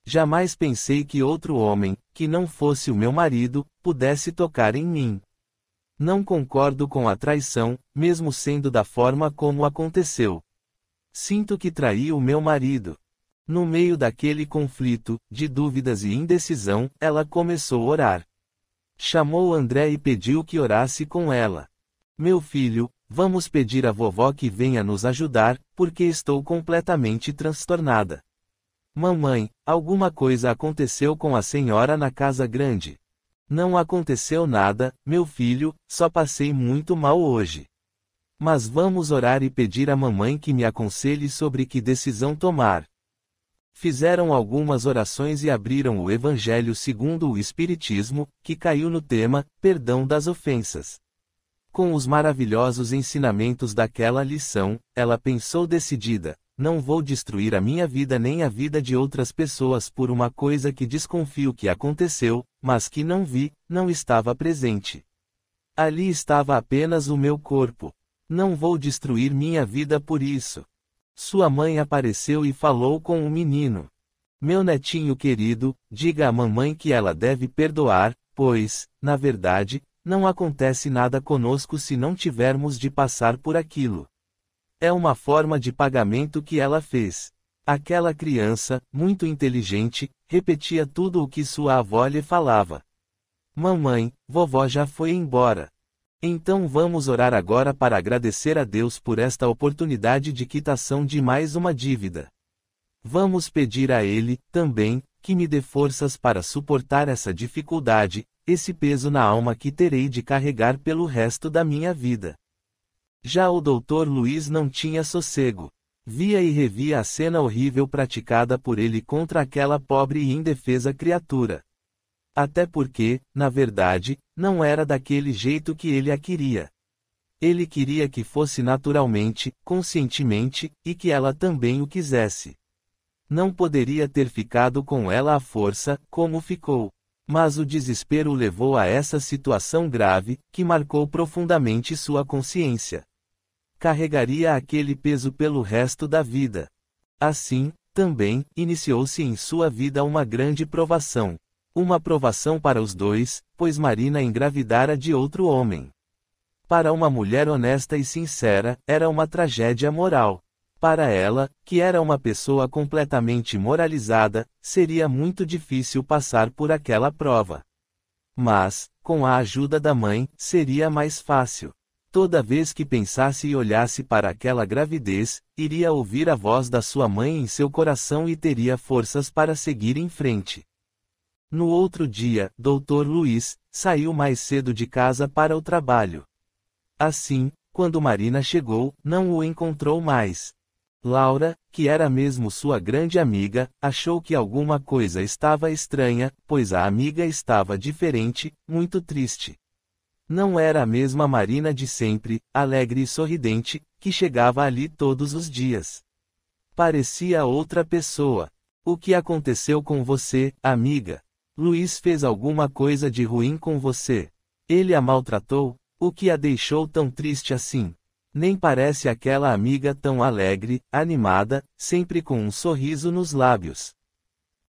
Speaker 1: Jamais pensei que outro homem, que não fosse o meu marido, pudesse tocar em mim. Não concordo com a traição, mesmo sendo da forma como aconteceu. Sinto que traí o meu marido. No meio daquele conflito, de dúvidas e indecisão, ela começou a orar. Chamou André e pediu que orasse com ela. Meu filho, vamos pedir à vovó que venha nos ajudar, porque estou completamente transtornada. Mamãe, alguma coisa aconteceu com a senhora na casa grande. Não aconteceu nada, meu filho, só passei muito mal hoje. Mas vamos orar e pedir à mamãe que me aconselhe sobre que decisão tomar. Fizeram algumas orações e abriram o Evangelho segundo o Espiritismo, que caiu no tema, perdão das ofensas. Com os maravilhosos ensinamentos daquela lição, ela pensou decidida, não vou destruir a minha vida nem a vida de outras pessoas por uma coisa que desconfio que aconteceu, mas que não vi, não estava presente. Ali estava apenas o meu corpo. Não vou destruir minha vida por isso. Sua mãe apareceu e falou com o menino. Meu netinho querido, diga à mamãe que ela deve perdoar, pois, na verdade, não acontece nada conosco se não tivermos de passar por aquilo. É uma forma de pagamento que ela fez. Aquela criança, muito inteligente, repetia tudo o que sua avó lhe falava. Mamãe, vovó já foi embora. Então vamos orar agora para agradecer a Deus por esta oportunidade de quitação de mais uma dívida. Vamos pedir a Ele, também, que me dê forças para suportar essa dificuldade, esse peso na alma que terei de carregar pelo resto da minha vida. Já o Dr. Luiz não tinha sossego. Via e revia a cena horrível praticada por ele contra aquela pobre e indefesa criatura. Até porque, na verdade, não era daquele jeito que ele a queria. Ele queria que fosse naturalmente, conscientemente, e que ela também o quisesse. Não poderia ter ficado com ela à força, como ficou. Mas o desespero o levou a essa situação grave, que marcou profundamente sua consciência. Carregaria aquele peso pelo resto da vida. Assim, também, iniciou-se em sua vida uma grande provação. Uma provação para os dois, pois Marina engravidara de outro homem. Para uma mulher honesta e sincera, era uma tragédia moral. Para ela, que era uma pessoa completamente moralizada, seria muito difícil passar por aquela prova. Mas, com a ajuda da mãe, seria mais fácil. Toda vez que pensasse e olhasse para aquela gravidez, iria ouvir a voz da sua mãe em seu coração e teria forças para seguir em frente. No outro dia, Dr. Luiz saiu mais cedo de casa para o trabalho. Assim, quando Marina chegou, não o encontrou mais. Laura, que era mesmo sua grande amiga, achou que alguma coisa estava estranha, pois a amiga estava diferente, muito triste. Não era a mesma Marina de sempre, alegre e sorridente, que chegava ali todos os dias. Parecia outra pessoa. O que aconteceu com você, amiga? Luiz fez alguma coisa de ruim com você? Ele a maltratou? O que a deixou tão triste assim? Nem parece aquela amiga tão alegre, animada, sempre com um sorriso nos lábios.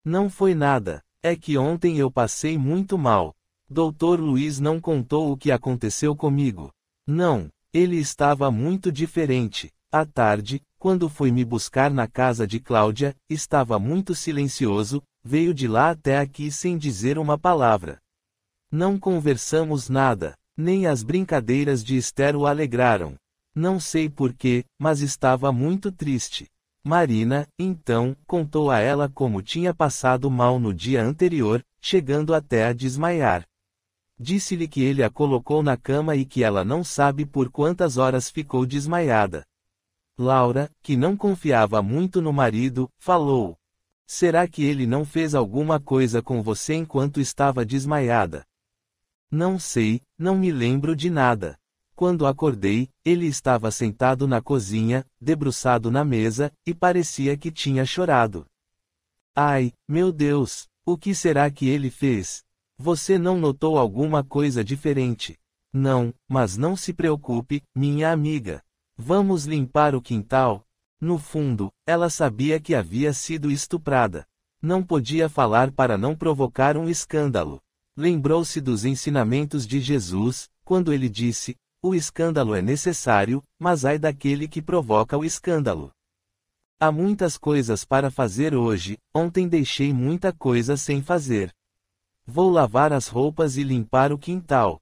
Speaker 1: Não foi nada. É que ontem eu passei muito mal. Dr. Luiz não contou o que aconteceu comigo. Não, ele estava muito diferente. À tarde, quando fui me buscar na casa de Cláudia, estava muito silencioso, veio de lá até aqui sem dizer uma palavra. Não conversamos nada, nem as brincadeiras de Esther o alegraram. Não sei porquê, mas estava muito triste. Marina, então, contou a ela como tinha passado mal no dia anterior, chegando até a desmaiar. Disse-lhe que ele a colocou na cama e que ela não sabe por quantas horas ficou desmaiada. Laura, que não confiava muito no marido, falou: será que ele não fez alguma coisa com você enquanto estava desmaiada? Não sei, não me lembro de nada. Quando acordei, ele estava sentado na cozinha, debruçado na mesa, e parecia que tinha chorado. Ai, meu Deus, o que será que ele fez? Você não notou alguma coisa diferente? Não, mas não se preocupe, minha amiga. Vamos limpar o quintal? No fundo, ela sabia que havia sido estuprada. Não podia falar para não provocar um escândalo. Lembrou-se dos ensinamentos de Jesus, quando ele disse: o escândalo é necessário, mas ai daquele que provoca o escândalo. Há muitas coisas para fazer hoje, ontem deixei muita coisa sem fazer. Vou lavar as roupas e limpar o quintal.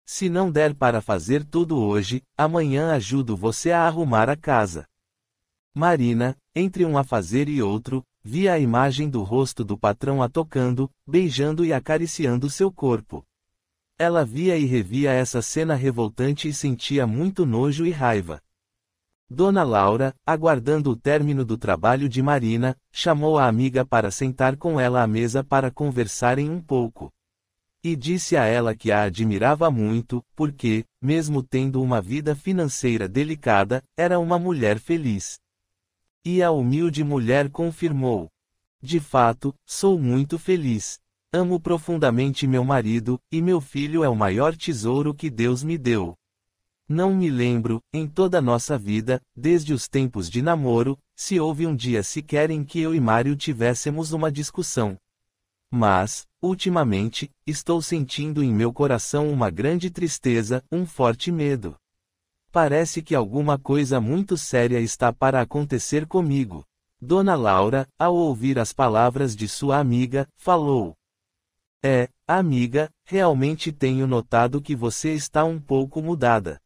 Speaker 1: Se não der para fazer tudo hoje, amanhã ajudo você a arrumar a casa. Marina, entre um afazer e outro, via a imagem do rosto do patrão a tocando, beijando e acariciando seu corpo. Ela via e revia essa cena revoltante e sentia muito nojo e raiva. Dona Laura, aguardando o término do trabalho de Marina, chamou a amiga para sentar com ela à mesa para conversarem um pouco. E disse a ela que a admirava muito, porque, mesmo tendo uma vida financeira delicada, era uma mulher feliz. E a humilde mulher confirmou: de fato, sou muito feliz. Amo profundamente meu marido, e meu filho é o maior tesouro que Deus me deu. Não me lembro, em toda nossa vida, desde os tempos de namoro, se houve um dia sequer em que eu e Mário tivéssemos uma discussão. Mas, ultimamente, estou sentindo em meu coração uma grande tristeza, um forte medo. Parece que alguma coisa muito séria está para acontecer comigo. Dona Laura, ao ouvir as palavras de sua amiga, falou: amiga, realmente tenho notado que você está um pouco mudada.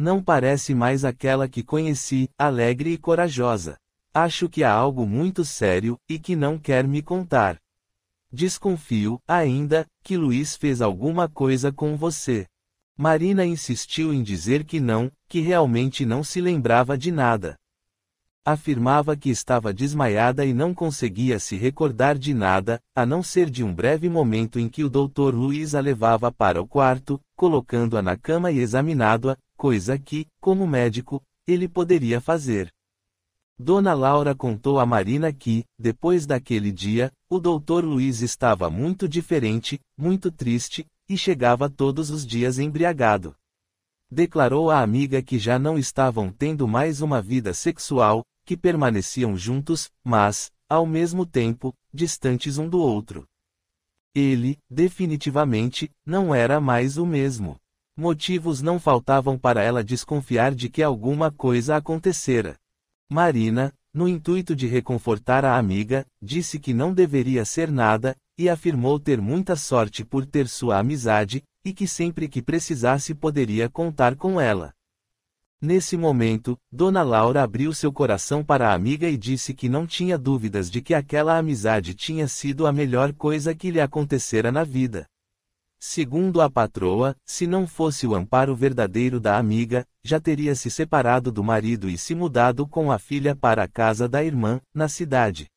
Speaker 1: Não parece mais aquela que conheci, alegre e corajosa. Acho que há algo muito sério, e que não quer me contar. Desconfio, ainda, que Luiz fez alguma coisa com você. Marina insistiu em dizer que não, que realmente não se lembrava de nada. Afirmava que estava desmaiada e não conseguia se recordar de nada, a não ser de um breve momento em que o Dr. Luiz a levava para o quarto, colocando-a na cama e examinando-a, coisa que, como médico, ele poderia fazer. Dona Laura contou a Marina que, depois daquele dia, o Dr. Luiz estava muito diferente, muito triste, e chegava todos os dias embriagado. Declarou à amiga que já não estavam tendo mais uma vida sexual, que permaneciam juntos, mas, ao mesmo tempo, distantes um do outro. Ele, definitivamente, não era mais o mesmo. Motivos não faltavam para ela desconfiar de que alguma coisa acontecera. Marina, no intuito de reconfortar a amiga, disse que não deveria ser nada, e afirmou ter muita sorte por ter sua amizade, e que sempre que precisasse poderia contar com ela. Nesse momento, Dona Laura abriu seu coração para a amiga e disse que não tinha dúvidas de que aquela amizade tinha sido a melhor coisa que lhe acontecera na vida. Segundo a patroa, se não fosse o amparo verdadeiro da amiga, já teria se separado do marido e se mudado com a filha para a casa da irmã, na cidade.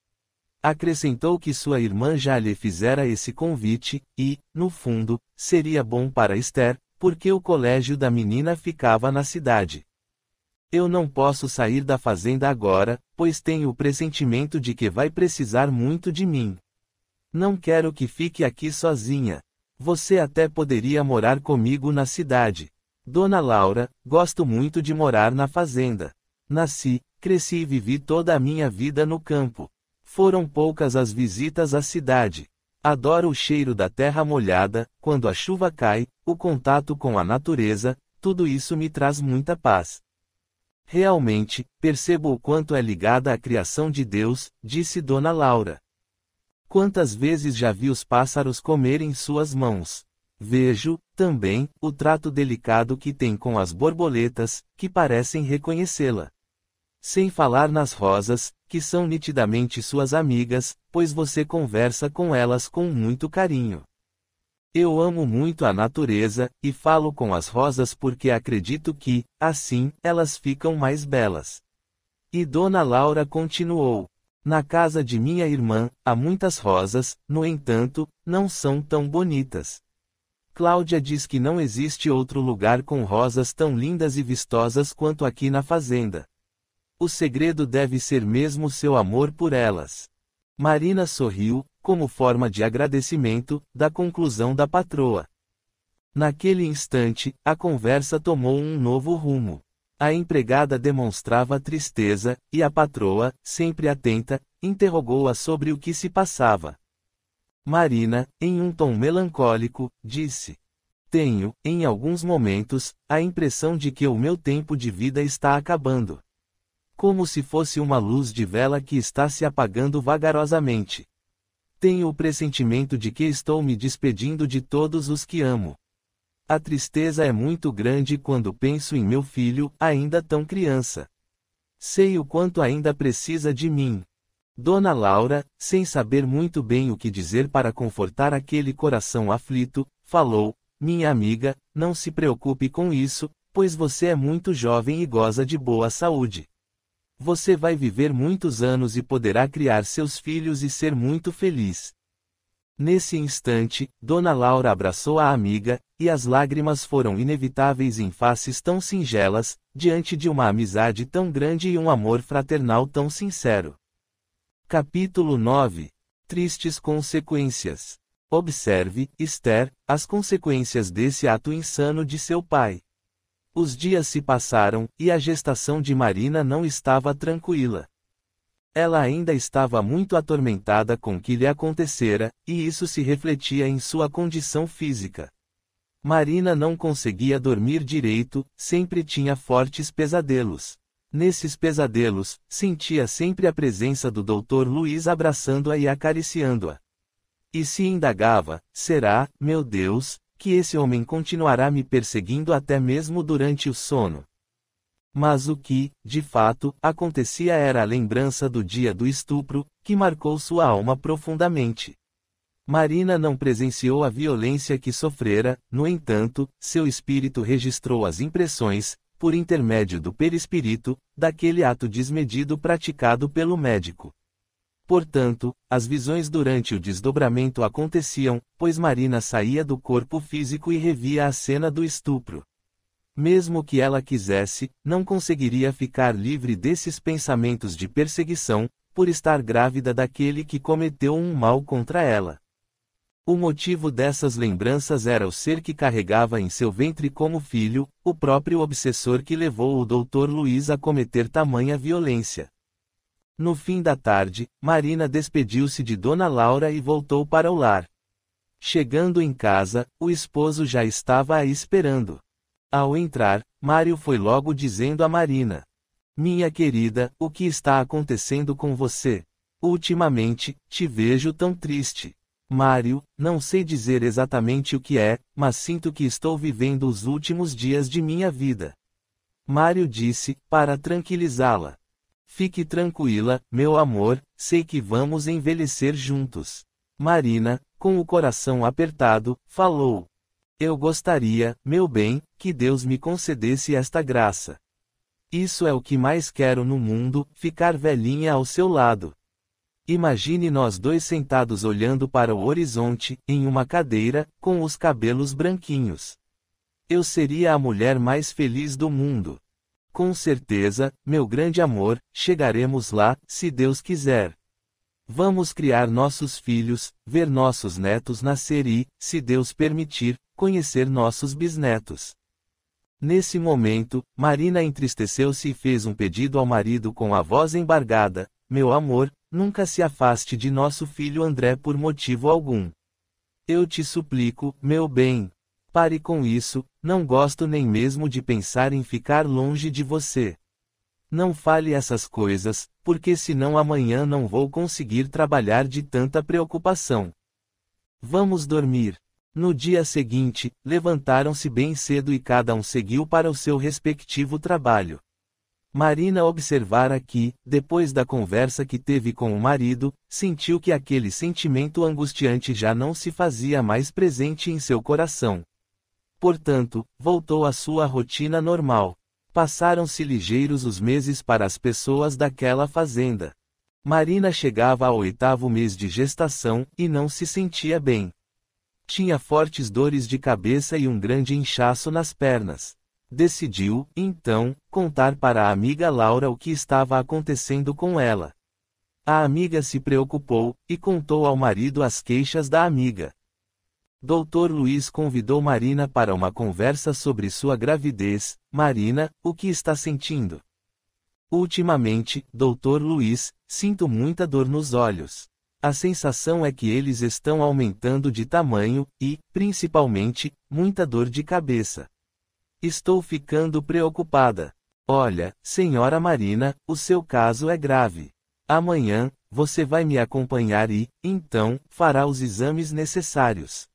Speaker 1: Acrescentou que sua irmã já lhe fizera esse convite, e, no fundo, seria bom para Esther, porque o colégio da menina ficava na cidade. Eu não posso sair da fazenda agora, pois tenho o pressentimento de que vai precisar muito de mim. Não quero que fique aqui sozinha. Você até poderia morar comigo na cidade. Dona Laura, gosto muito de morar na fazenda. Nasci, cresci e vivi toda a minha vida no campo. Foram poucas as visitas à cidade. Adoro o cheiro da terra molhada, quando a chuva cai, o contato com a natureza, tudo isso me traz muita paz. Realmente, percebo o quanto é ligada à criação de Deus, disse Dona Laura. Quantas vezes já vi os pássaros comerem suas mãos? Vejo, também, o trato delicado que tem com as borboletas, que parecem reconhecê-la. Sem falar nas rosas, que são nitidamente suas amigas, pois você conversa com elas com muito carinho. Eu amo muito a natureza, e falo com as rosas porque acredito que, assim, elas ficam mais belas. E Dona Laura continuou. Na casa de minha irmã, há muitas rosas, no entanto, não são tão bonitas. Cláudia diz que não existe outro lugar com rosas tão lindas e vistosas quanto aqui na fazenda. O segredo deve ser mesmo seu amor por elas. Marina sorriu, como forma de agradecimento, da conclusão da patroa. Naquele instante, a conversa tomou um novo rumo. A empregada demonstrava tristeza, e a patroa, sempre atenta, interrogou-a sobre o que se passava. Marina, em um tom melancólico, disse: Tenho, em alguns momentos, a impressão de que o meu tempo de vida está acabando. Como se fosse uma luz de vela que está se apagando vagarosamente. Tenho o pressentimento de que estou me despedindo de todos os que amo. A tristeza é muito grande quando penso em meu filho, ainda tão criança. Sei o quanto ainda precisa de mim. Dona Laura, sem saber muito bem o que dizer para confortar aquele coração aflito, falou: Minha amiga, não se preocupe com isso, pois você é muito jovem e goza de boa saúde. Você vai viver muitos anos e poderá criar seus filhos e ser muito feliz. Nesse instante, Dona Laura abraçou a amiga, e as lágrimas foram inevitáveis em faces tão singelas, diante de uma amizade tão grande e um amor fraternal tão sincero. Capítulo 9. Tristes consequências. Observe, Esther, as consequências desse ato insano de seu pai. Os dias se passaram, e a gestação de Marina não estava tranquila. Ela ainda estava muito atormentada com o que lhe acontecera, e isso se refletia em sua condição física. Marina não conseguia dormir direito, sempre tinha fortes pesadelos. Nesses pesadelos, sentia sempre a presença do Dr. Luiz abraçando-a e acariciando-a. E se indagava: será, meu Deus, que esse homem continuará me perseguindo até mesmo durante o sono? Mas o que, de fato, acontecia era a lembrança do dia do estupro, que marcou sua alma profundamente. Marina não presenciou a violência que sofrera, no entanto, seu espírito registrou as impressões, por intermédio do perispírito, daquele ato desmedido praticado pelo médico. Portanto, as visões durante o desdobramento aconteciam, pois Marina saía do corpo físico e revia a cena do estupro. Mesmo que ela quisesse, não conseguiria ficar livre desses pensamentos de perseguição, por estar grávida daquele que cometeu um mal contra ela. O motivo dessas lembranças era o ser que carregava em seu ventre como filho, o próprio obsessor que levou o Dr. Luiz a cometer tamanha violência. No fim da tarde, Marina despediu-se de Dona Laura e voltou para o lar. Chegando em casa, o esposo já estava a esperando. Ao entrar, Mário foi logo dizendo a Marina: Minha querida, o que está acontecendo com você? Ultimamente, te vejo tão triste. Mário, não sei dizer exatamente o que é, mas sinto que estou vivendo os últimos dias de minha vida. Mário disse, para tranquilizá-la. Fique tranquila, meu amor, sei que vamos envelhecer juntos. Marina, com o coração apertado, falou. Eu gostaria, meu bem, que Deus me concedesse esta graça. Isso é o que mais quero no mundo, ficar velhinha ao seu lado. Imagine nós dois sentados olhando para o horizonte, em uma cadeira, com os cabelos branquinhos. Eu seria a mulher mais feliz do mundo. Com certeza, meu grande amor, chegaremos lá, se Deus quiser. Vamos criar nossos filhos, ver nossos netos nascer e, se Deus permitir, conhecer nossos bisnetos. Nesse momento, Marina entristeceu-se e fez um pedido ao marido com a voz embargada: meu amor, nunca se afaste de nosso filho André por motivo algum. Eu te suplico, meu bem. Pare com isso, não gosto nem mesmo de pensar em ficar longe de você. Não fale essas coisas, porque senão amanhã não vou conseguir trabalhar de tanta preocupação. Vamos dormir. No dia seguinte, levantaram-se bem cedo e cada um seguiu para o seu respectivo trabalho. Marina observara que, depois da conversa que teve com o marido, sentiu que aquele sentimento angustiante já não se fazia mais presente em seu coração. Portanto, voltou à sua rotina normal. Passaram-se ligeiros os meses para as pessoas daquela fazenda. Marina chegava ao 8º mês de gestação, e não se sentia bem. Tinha fortes dores de cabeça e um grande inchaço nas pernas. Decidiu, então, contar para a amiga Laura o que estava acontecendo com ela. A amiga se preocupou, e contou ao marido as queixas da amiga. Dr. Luiz convidou Marina para uma conversa sobre sua gravidez. Marina, o que está sentindo? Ultimamente, Dr. Luiz, sinto muita dor nos olhos. A sensação é que eles estão aumentando de tamanho, e, principalmente, muita dor de cabeça. Estou ficando preocupada. Olha, senhora Marina, o seu caso é grave. Amanhã, você vai me acompanhar e, então, fará os exames necessários.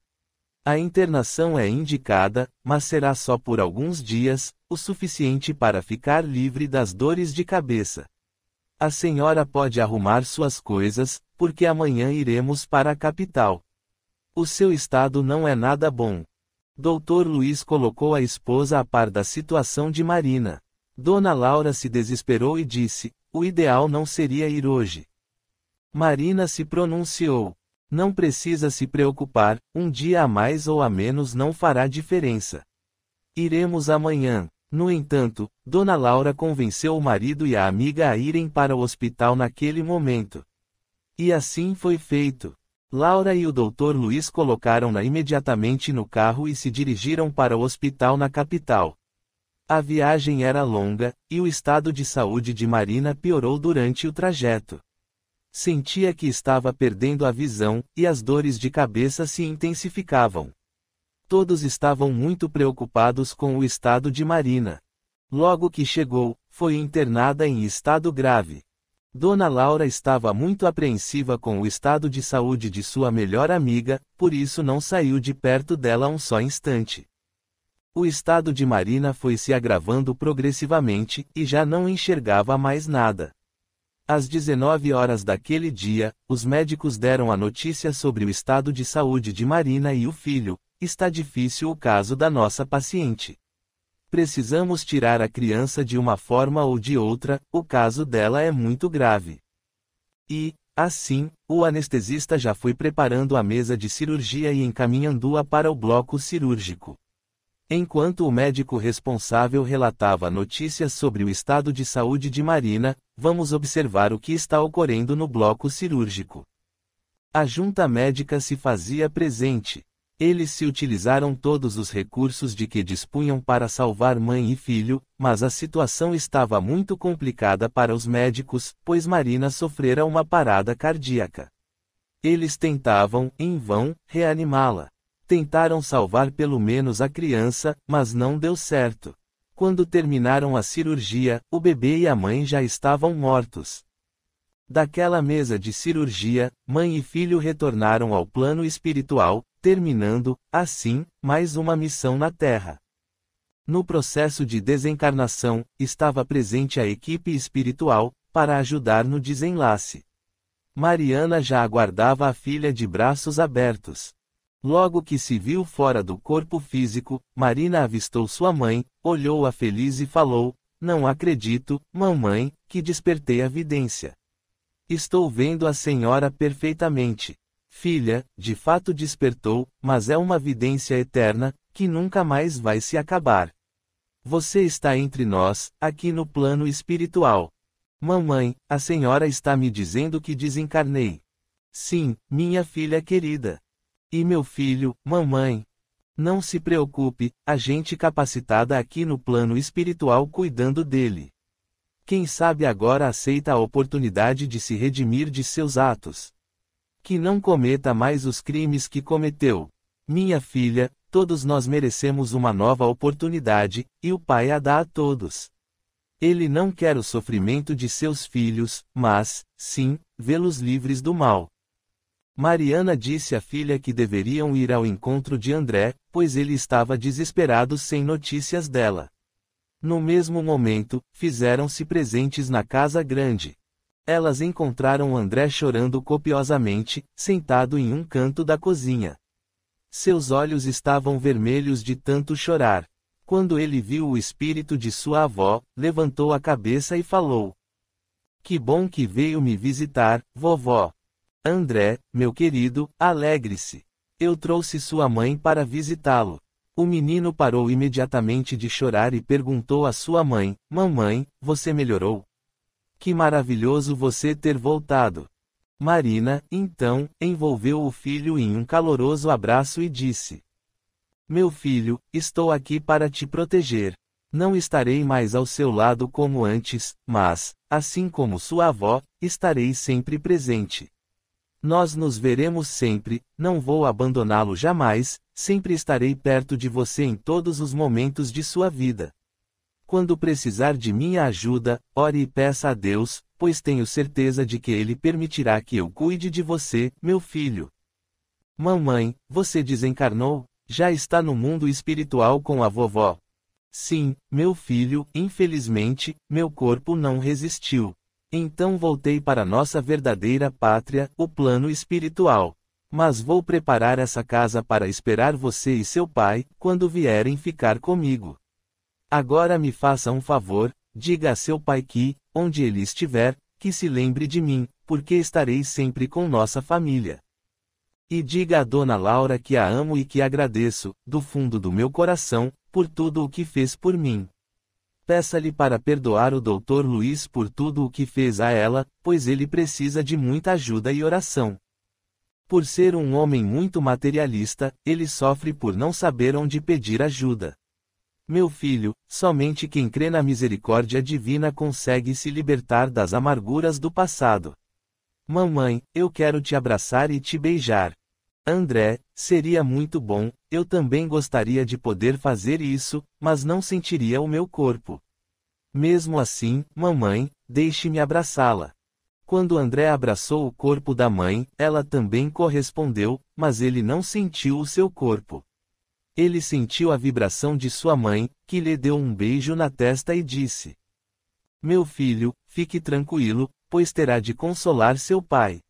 Speaker 1: A internação é indicada, mas será só por alguns dias, o suficiente para ficar livre das dores de cabeça. A senhora pode arrumar suas coisas, porque amanhã iremos para a capital. O seu estado não é nada bom. Dr. Luiz colocou a esposa a par da situação de Marina. Dona Laura se desesperou e disse: o ideal não seria ir hoje. Marina se pronunciou: não precisa se preocupar, um dia a mais ou a menos não fará diferença. Iremos amanhã. No entanto, Dona Laura convenceu o marido e a amiga a irem para o hospital naquele momento. E assim foi feito. Laura e o Dr. Luiz colocaram-na imediatamente no carro e se dirigiram para o hospital na capital. A viagem era longa, e o estado de saúde de Marina piorou durante o trajeto. Sentia que estava perdendo a visão, e as dores de cabeça se intensificavam. Todos estavam muito preocupados com o estado de Marina. Logo que chegou, foi internada em estado grave. Dona Laura estava muito apreensiva com o estado de saúde de sua melhor amiga, por isso não saiu de perto dela um só instante. O estado de Marina foi se agravando progressivamente, e já não enxergava mais nada. Às 19 horas daquele dia, os médicos deram a notícia sobre o estado de saúde de Marina e o filho. Está difícil o caso da nossa paciente. Precisamos tirar a criança de uma forma ou de outra, o caso dela é muito grave. E, assim, o anestesista já foi preparando a mesa de cirurgia e encaminhando-a para o bloco cirúrgico. Enquanto o médico responsável relatava notícias sobre o estado de saúde de Marina, vamos observar o que está ocorrendo no bloco cirúrgico. A junta médica se fazia presente. Eles se utilizaram todos os recursos de que dispunham para salvar mãe e filho, mas a situação estava muito complicada para os médicos, pois Marina sofrera uma parada cardíaca. Eles tentavam, em vão, reanimá-la. Tentaram salvar pelo menos a criança, mas não deu certo. Quando terminaram a cirurgia, o bebê e a mãe já estavam mortos. Daquela mesa de cirurgia, mãe e filho retornaram ao plano espiritual, terminando, assim, mais uma missão na Terra. No processo de desencarnação, estava presente a equipe espiritual, para ajudar no desenlace. Mariana já aguardava a filha de braços abertos. Logo que se viu fora do corpo físico, Marina avistou sua mãe, olhou-a feliz e falou: "Não acredito, mamãe, que despertei a vidência. Estou vendo a senhora perfeitamente. Filha, de fato despertou, mas é uma vidência eterna, que nunca mais vai se acabar. Você está entre nós, aqui no plano espiritual. Mamãe, a senhora está me dizendo que desencarnei." "Sim, minha filha querida." "E meu filho, mamãe?" "Não se preocupe, há gente capacitada aqui no plano espiritual cuidando dele. Quem sabe agora aceita a oportunidade de se redimir de seus atos. Que não cometa mais os crimes que cometeu. Minha filha, todos nós merecemos uma nova oportunidade, e o Pai a dá a todos. Ele não quer o sofrimento de seus filhos, mas, sim, vê-los livres do mal." Mariana disse à filha que deveriam ir ao encontro de André, pois ele estava desesperado sem notícias dela. No mesmo momento, fizeram-se presentes na casa grande. Elas encontraram André chorando copiosamente, sentado em um canto da cozinha. Seus olhos estavam vermelhos de tanto chorar. Quando ele viu o espírito de sua avó, levantou a cabeça e falou: "Que bom que veio me visitar, vovó. André, meu querido, alegre-se. Eu trouxe sua mãe para visitá-lo." O menino parou imediatamente de chorar e perguntou à sua mãe: "Mamãe, você melhorou? Que maravilhoso você ter voltado." Marina, então, envolveu o filho em um caloroso abraço e disse: "Meu filho, estou aqui para te proteger. Não estarei mais ao seu lado como antes, mas, assim como sua avó, estarei sempre presente. Nós nos veremos sempre, não vou abandoná-lo jamais, sempre estarei perto de você em todos os momentos de sua vida. Quando precisar de minha ajuda, ore e peça a Deus, pois tenho certeza de que Ele permitirá que eu cuide de você, meu filho." "Mamãe, você desencarnou? Já está no mundo espiritual com a vovó?" "Sim, meu filho, infelizmente, meu corpo não resistiu. Então voltei para nossa verdadeira pátria, o plano espiritual. Mas vou preparar essa casa para esperar você e seu pai, quando vierem ficar comigo. Agora me faça um favor, diga a seu pai que, onde ele estiver, que se lembre de mim, porque estarei sempre com nossa família. E diga a Dona Laura que a amo e que agradeço, do fundo do meu coração, por tudo o que fez por mim. Peça-lhe para perdoar o Dr. Luiz por tudo o que fez a ela, pois ele precisa de muita ajuda e oração. Por ser um homem muito materialista, ele sofre por não saber onde pedir ajuda. Meu filho, somente quem crê na misericórdia divina consegue se libertar das amarguras do passado. Mamãe, eu quero te abraçar e te beijar. André, seria muito bom, eu também gostaria de poder fazer isso, mas não sentiria o meu corpo. Mesmo assim, mamãe, deixe-me abraçá-la." Quando André abraçou o corpo da mãe, ela também correspondeu, mas ele não sentiu o seu corpo. Ele sentiu a vibração de sua mãe, que lhe deu um beijo na testa e disse: "Meu filho, fique tranquilo, pois terá de consolar seu pai.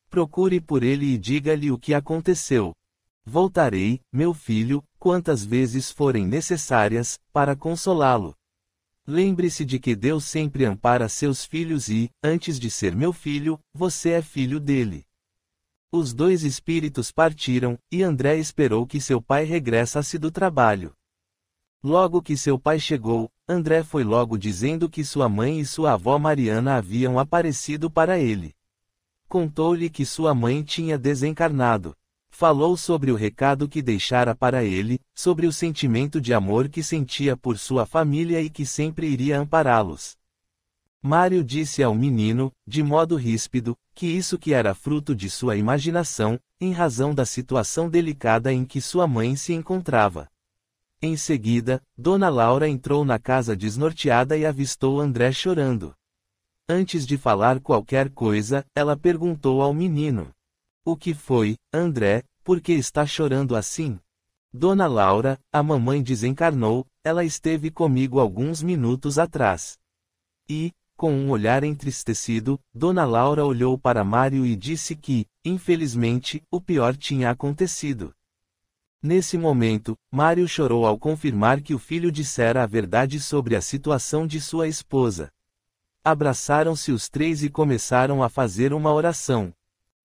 Speaker 1: Procure por ele e diga-lhe o que aconteceu. Voltarei, meu filho, quantas vezes forem necessárias, para consolá-lo. Lembre-se de que Deus sempre ampara seus filhos e, antes de ser meu filho, você é filho dele." Os dois espíritos partiram, e André esperou que seu pai regressasse do trabalho. Logo que seu pai chegou, André foi logo dizendo que sua mãe e sua avó Mariana haviam aparecido para ele. Contou-lhe que sua mãe tinha desencarnado. Falou sobre o recado que deixara para ele, sobre o sentimento de amor que sentia por sua família e que sempre iria ampará-los. Mário disse ao menino, de modo ríspido, que isso que era fruto de sua imaginação, em razão da situação delicada em que sua mãe se encontrava. Em seguida, Dona Laura entrou na casa desnorteada e avistou André chorando. Antes de falar qualquer coisa, ela perguntou ao menino: "O que foi, André, por que está chorando assim?" "Dona Laura, a mamãe desencarnou, ela esteve comigo alguns minutos atrás." E, com um olhar entristecido, Dona Laura olhou para Mário e disse que, infelizmente, o pior tinha acontecido. Nesse momento, Mário chorou ao confirmar que o filho dissera a verdade sobre a situação de sua esposa. Abraçaram-se os três e começaram a fazer uma oração.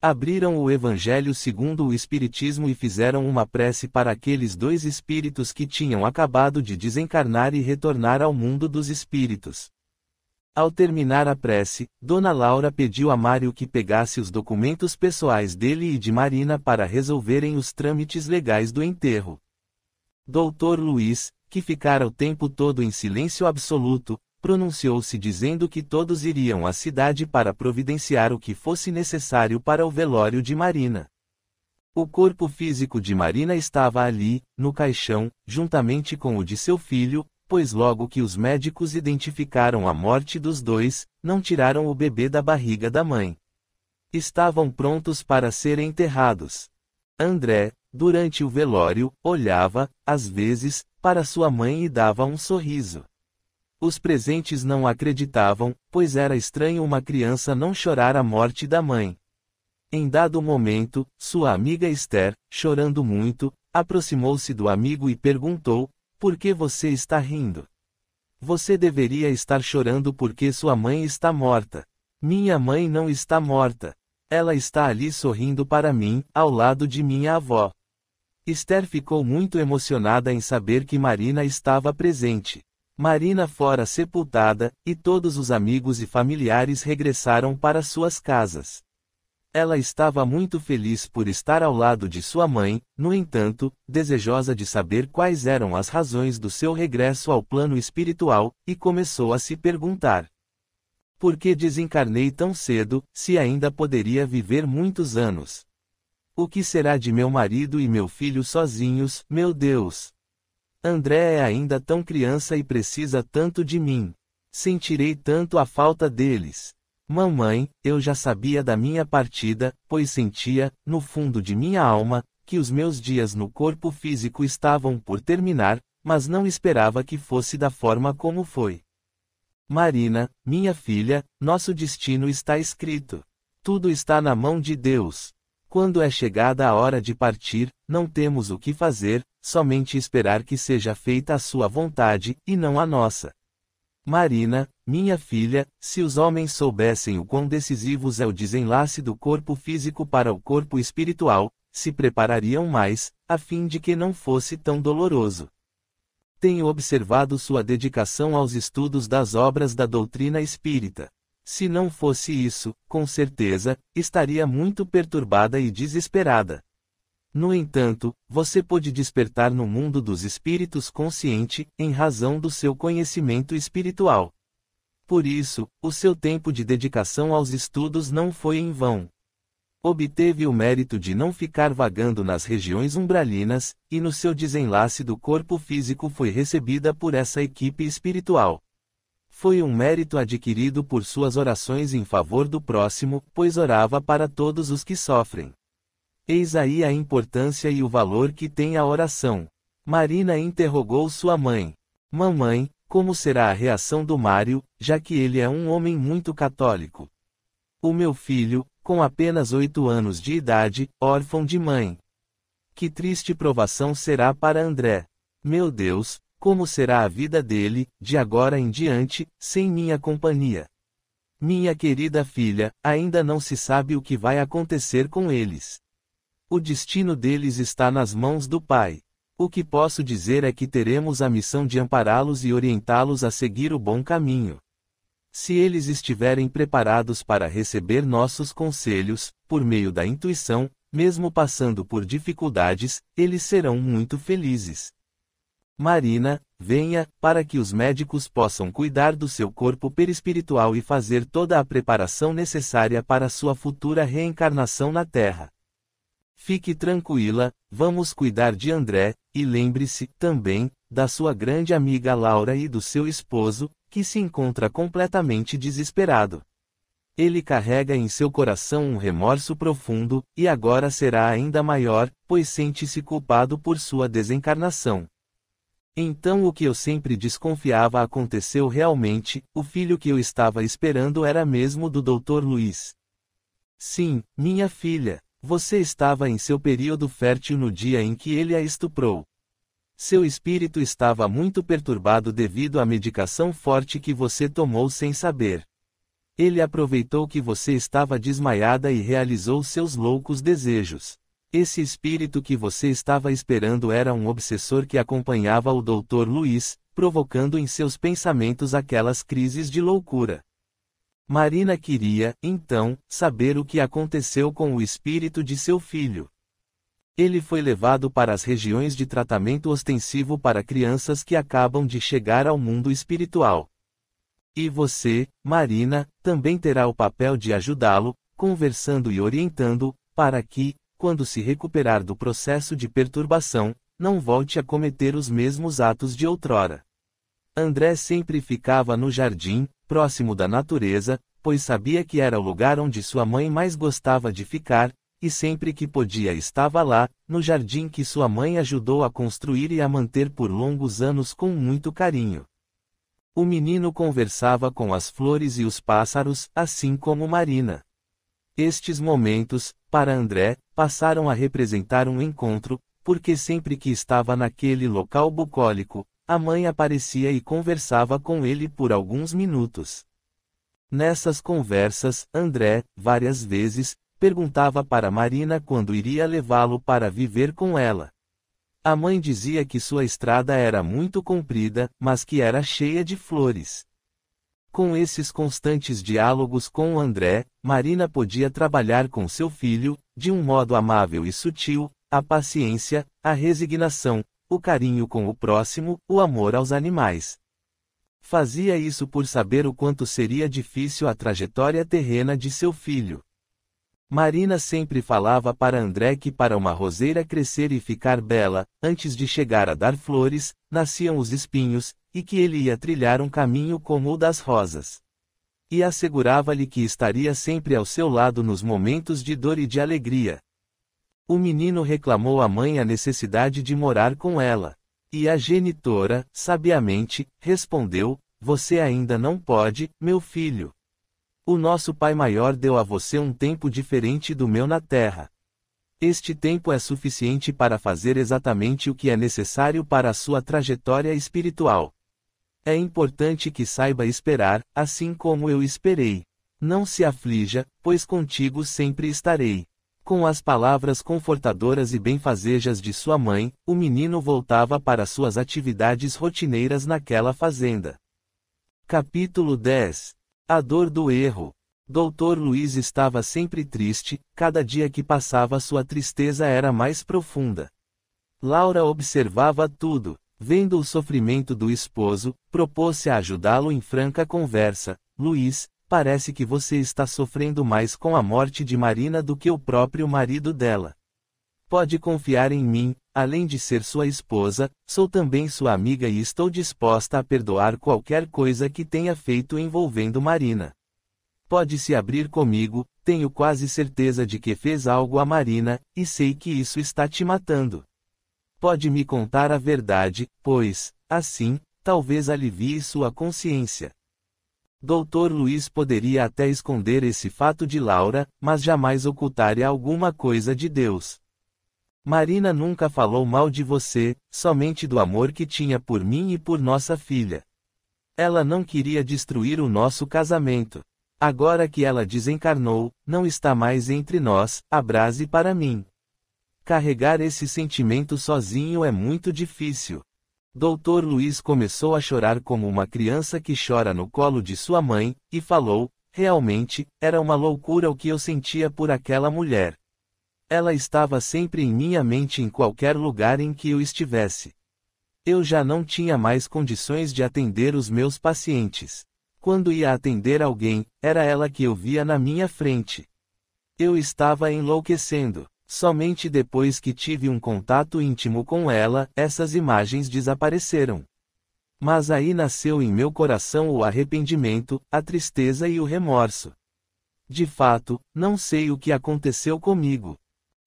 Speaker 1: Abriram o Evangelho segundo o Espiritismo e fizeram uma prece para aqueles dois espíritos que tinham acabado de desencarnar e retornar ao mundo dos espíritos. Ao terminar a prece, Dona Laura pediu a Mário que pegasse os documentos pessoais dele e de Marina para resolverem os trâmites legais do enterro. Dr. Luiz, que ficara o tempo todo em silêncio absoluto, pronunciou-se dizendo que todos iriam à cidade para providenciar o que fosse necessário para o velório de Marina. O corpo físico de Marina estava ali, no caixão, juntamente com o de seu filho, pois logo que os médicos identificaram a morte dos dois, não tiraram o bebê da barriga da mãe. Estavam prontos para serem enterrados. André, durante o velório, olhava, às vezes, para sua mãe e dava um sorriso. Os presentes não acreditavam, pois era estranho uma criança não chorar a morte da mãe. Em dado momento, sua amiga Esther, chorando muito, aproximou-se do amigo e perguntou: "Por que você está rindo? Você deveria estar chorando porque sua mãe está morta." "Minha mãe não está morta. Ela está ali sorrindo para mim, ao lado de minha avó." Esther ficou muito emocionada em saber que Marina estava presente. Marina fora sepultada, e todos os amigos e familiares regressaram para suas casas. Ela estava muito feliz por estar ao lado de sua mãe, no entanto, desejosa de saber quais eram as razões do seu regresso ao plano espiritual, e começou a se perguntar: "Por que desencarnei tão cedo, se ainda poderia viver muitos anos? O que será de meu marido e meu filho sozinhos, meu Deus? André é ainda tão criança e precisa tanto de mim. Sentirei tanto a falta deles. Mamãe, eu já sabia da minha partida, pois sentia, no fundo de minha alma, que os meus dias no corpo físico estavam por terminar, mas não esperava que fosse da forma como foi. Marina, minha filha, nosso destino está escrito. Tudo está na mão de Deus. Quando é chegada a hora de partir, não temos o que fazer, somente esperar que seja feita a sua vontade, e não a nossa. Marina, minha filha, se os homens soubessem o quão decisivos é o desenlace do corpo físico para o corpo espiritual, se preparariam mais, a fim de que não fosse tão doloroso. Tenho observado sua dedicação aos estudos das obras da doutrina espírita. Se não fosse isso, com certeza, estaria muito perturbada e desesperada. No entanto, você pôde despertar no mundo dos espíritos consciente, em razão do seu conhecimento espiritual. Por isso, o seu tempo de dedicação aos estudos não foi em vão. Obteve o mérito de não ficar vagando nas regiões umbralinas, e no seu desenlace do corpo físico foi recebida por essa equipe espiritual. Foi um mérito adquirido por suas orações em favor do próximo, pois orava para todos os que sofrem. Eis aí a importância e o valor que tem a oração. Marina interrogou sua mãe: "Mamãe, como será a reação do Mário, já que ele é um homem muito católico? O meu filho, com apenas 8 anos de idade, órfão de mãe. Que triste provação será para André. Meu Deus, como será a vida dele, de agora em diante, sem minha companhia? Minha querida filha, ainda não se sabe o que vai acontecer com eles. O destino deles está nas mãos do Pai. O que posso dizer é que teremos a missão de ampará-los e orientá-los a seguir o bom caminho. Se eles estiverem preparados para receber nossos conselhos, por meio da intuição, mesmo passando por dificuldades, eles serão muito felizes. Marina, venha, para que os médicos possam cuidar do seu corpo perispiritual e fazer toda a preparação necessária para sua futura reencarnação na Terra. Fique tranquila, vamos cuidar de André, e lembre-se, também, da sua grande amiga Laura e do seu esposo, que se encontra completamente desesperado. Ele carrega em seu coração um remorso profundo, e agora será ainda maior, pois sente-se culpado por sua desencarnação. Então o que eu sempre desconfiava aconteceu realmente, o filho que eu estava esperando era mesmo do Dr. Luiz. Sim, minha filha, você estava em seu período fértil no dia em que ele a estuprou. Seu espírito estava muito perturbado devido à medicação forte que você tomou sem saber. Ele aproveitou que você estava desmaiada e realizou seus loucos desejos. Esse espírito que você estava esperando era um obsessor que acompanhava o Dr. Luiz, provocando em seus pensamentos aquelas crises de loucura. Marina queria, então, saber o que aconteceu com o espírito de seu filho. Ele foi levado para as regiões de tratamento ostensivo para crianças que acabam de chegar ao mundo espiritual. E você, Marina, também terá o papel de ajudá-lo, conversando e orientando, para que, quando se recuperar do processo de perturbação, não volte a cometer os mesmos atos de outrora. André sempre ficava no jardim, próximo da natureza, pois sabia que era o lugar onde sua mãe mais gostava de ficar, e sempre que podia estava lá, no jardim que sua mãe ajudou a construir e a manter por longos anos com muito carinho. O menino conversava com as flores e os pássaros, assim como Marina. Estes momentos, para André, passaram a representar um encontro, porque sempre que estava naquele local bucólico, a mãe aparecia e conversava com ele por alguns minutos. Nessas conversas, André, várias vezes, perguntava para Marina quando iria levá-lo para viver com ela. A mãe dizia que sua estrada era muito comprida, mas que era cheia de flores. Com esses constantes diálogos com André, Marina podia trabalhar com seu filho, de um modo amável e sutil, a paciência, a resignação, o carinho com o próximo, o amor aos animais. Fazia isso por saber o quanto seria difícil a trajetória terrena de seu filho. Marina sempre falava para André que para uma roseira crescer e ficar bela, antes de chegar a dar flores, nasciam os espinhos, e que ele ia trilhar um caminho como o das rosas. E assegurava-lhe que estaria sempre ao seu lado nos momentos de dor e de alegria. O menino reclamou à mãe a necessidade de morar com ela. E a genitora, sabiamente, respondeu: "Você ainda não pode, meu filho. O nosso Pai Maior deu a você um tempo diferente do meu na Terra. Este tempo é suficiente para fazer exatamente o que é necessário para a sua trajetória espiritual. É importante que saiba esperar, assim como eu esperei. Não se aflija, pois contigo sempre estarei." Com as palavras confortadoras e benfazejas de sua mãe, o menino voltava para suas atividades rotineiras naquela fazenda. Capítulo 10. A dor do erro. Dr. Luiz estava sempre triste, cada dia que passava sua tristeza era mais profunda. Laura observava tudo, vendo o sofrimento do esposo, propôs-se a ajudá-lo em franca conversa. "Luiz, parece que você está sofrendo mais com a morte de Marina do que o próprio marido dela. Pode confiar em mim, além de ser sua esposa, sou também sua amiga e estou disposta a perdoar qualquer coisa que tenha feito envolvendo Marina. Pode se abrir comigo, tenho quase certeza de que fez algo a Marina, e sei que isso está te matando. Pode me contar a verdade, pois, assim, talvez alivie sua consciência." Dr. Luiz poderia até esconder esse fato de Laura, mas jamais ocultaria alguma coisa de Deus. "Marina nunca falou mal de você, somente do amor que tinha por mim e por nossa filha. Ela não queria destruir o nosso casamento. Agora que ela desencarnou, não está mais entre nós, abrace para mim. Carregar esse sentimento sozinho é muito difícil." Dr. Luiz começou a chorar como uma criança que chora no colo de sua mãe, e falou: "Realmente, era uma loucura o que eu sentia por aquela mulher. Ela estava sempre em minha mente em qualquer lugar em que eu estivesse. Eu já não tinha mais condições de atender os meus pacientes. Quando ia atender alguém, era ela que eu via na minha frente. Eu estava enlouquecendo. Somente depois que tive um contato íntimo com ela, essas imagens desapareceram. Mas aí nasceu em meu coração o arrependimento, a tristeza e o remorso. De fato, não sei o que aconteceu comigo.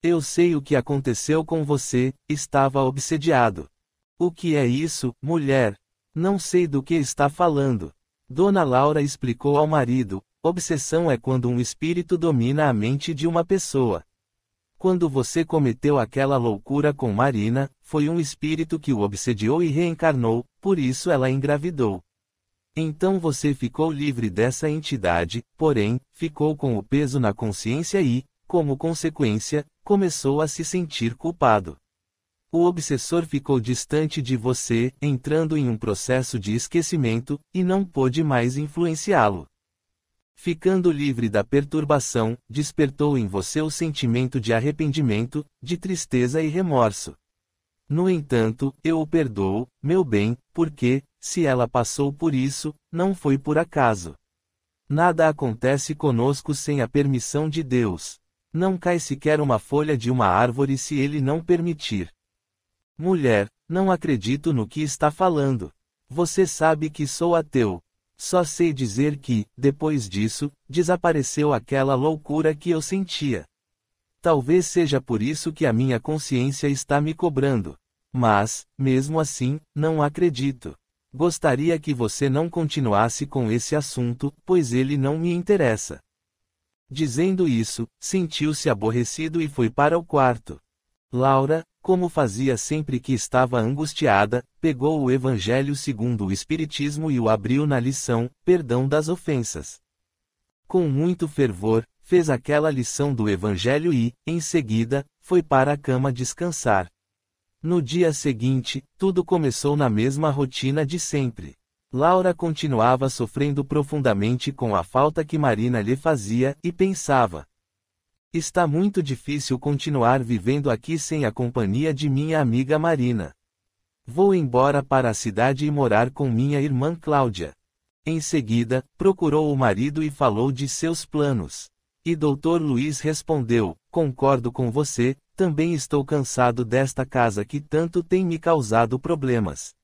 Speaker 1: Eu sei o que aconteceu com você, estava obsediado. O que é isso, mulher? Não sei do que está falando. Dona Laura explicou ao marido: obsessão é quando um espírito domina a mente de uma pessoa. Quando você cometeu aquela loucura com Marina, foi um espírito que o obsediou e reencarnou, por isso ela engravidou. Então você ficou livre dessa entidade, porém, ficou com o peso na consciência e, como consequência, começou a se sentir culpado. O obsessor ficou distante de você, entrando em um processo de esquecimento, e não pôde mais influenciá-lo. Ficando livre da perturbação, despertou em você o sentimento de arrependimento, de tristeza e remorso. No entanto, eu o perdoo, meu bem, porque, se ela passou por isso, não foi por acaso. Nada acontece conosco sem a permissão de Deus. Não cai sequer uma folha de uma árvore se Ele não permitir. Mulher, não acredito no que está falando. Você sabe que sou ateu. Só sei dizer que, depois disso, desapareceu aquela loucura que eu sentia. Talvez seja por isso que a minha consciência está me cobrando. Mas, mesmo assim, não acredito. Gostaria que você não continuasse com esse assunto, pois ele não me interessa. Dizendo isso, sentiu-se aborrecido e foi para o quarto. Laura, como fazia sempre que estava angustiada, pegou o Evangelho segundo o Espiritismo e o abriu na lição, Perdão das Ofensas. Com muito fervor, fez aquela lição do Evangelho e, em seguida, foi para a cama descansar. No dia seguinte, tudo começou na mesma rotina de sempre. Laura continuava sofrendo profundamente com a falta que Marina lhe fazia, e pensava: está muito difícil continuar vivendo aqui sem a companhia de minha amiga Marina. Vou embora para a cidade e morar com minha irmã Cláudia. Em seguida, procurou o marido e falou de seus planos. E Dr. Luiz respondeu: concordo com você, também estou cansado desta casa que tanto tem me causado problemas.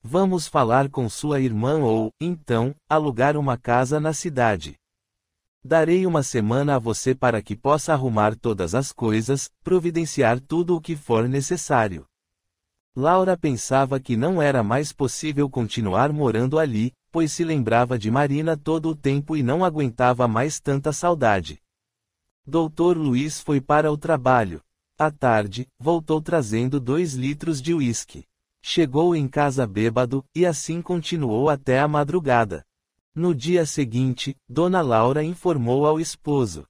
Speaker 1: Vamos falar com sua irmã ou, então, alugar uma casa na cidade. Darei uma semana a você para que possa arrumar todas as coisas, providenciar tudo o que for necessário. Laura pensava que não era mais possível continuar morando ali, pois se lembrava de Marina todo o tempo e não aguentava mais tanta saudade. Dr. Luiz foi para o trabalho. À tarde, voltou trazendo 2 litros de uísque. Chegou em casa bêbado, e assim continuou até a madrugada. No dia seguinte, Dona Laura informou ao esposo: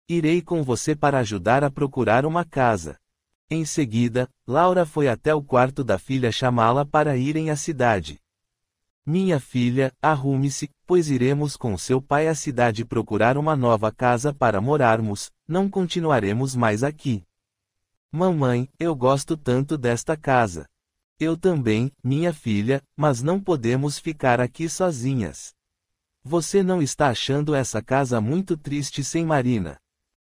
Speaker 1: irei com você para ajudar a procurar uma casa. Em seguida, Laura foi até o quarto da filha chamá-la para irem à cidade. Minha filha, arrume-se, pois iremos com seu pai à cidade procurar uma nova casa para morarmos, não continuaremos mais aqui. Mamãe, eu gosto tanto desta casa. Eu também, minha filha, mas não podemos ficar aqui sozinhas. Você não está achando essa casa muito triste sem Marina?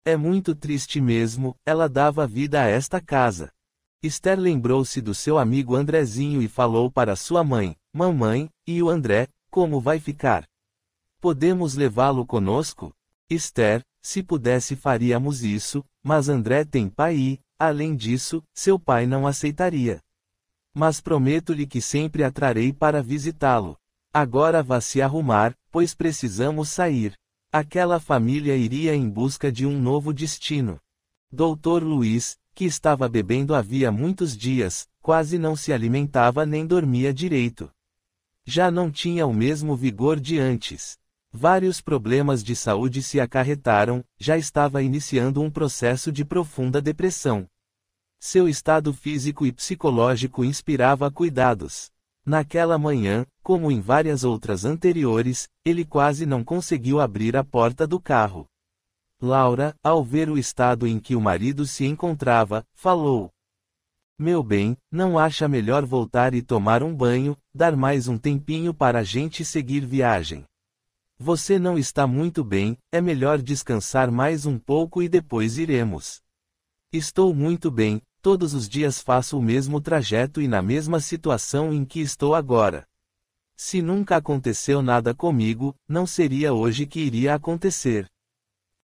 Speaker 1: É muito triste mesmo, ela dava vida a esta casa. Esther lembrou-se do seu amigo Andrezinho e falou para sua mãe: mamãe, e o André, como vai ficar? Podemos levá-lo conosco? Esther, se pudesse faríamos isso, mas André tem pai e, além disso, seu pai não aceitaria. Mas prometo-lhe que sempre a trarei para visitá-lo. Agora vá se arrumar, pois precisamos sair. Aquela família iria em busca de um novo destino. Dr. Luiz, que estava bebendo havia muitos dias, quase não se alimentava nem dormia direito. Já não tinha o mesmo vigor de antes. Vários problemas de saúde se acarretaram, já estava iniciando um processo de profunda depressão. Seu estado físico e psicológico inspirava cuidados. Naquela manhã, como em várias outras anteriores, ele quase não conseguiu abrir a porta do carro. Laura, ao ver o estado em que o marido se encontrava, falou: meu bem, não acha melhor voltar e tomar um banho, dar mais um tempinho para a gente seguir viagem? Você não está muito bem, é melhor descansar mais um pouco e depois iremos. Estou muito bem, todos os dias faço o mesmo trajeto e na mesma situação em que estou agora. Se nunca aconteceu nada comigo, não seria hoje que iria acontecer.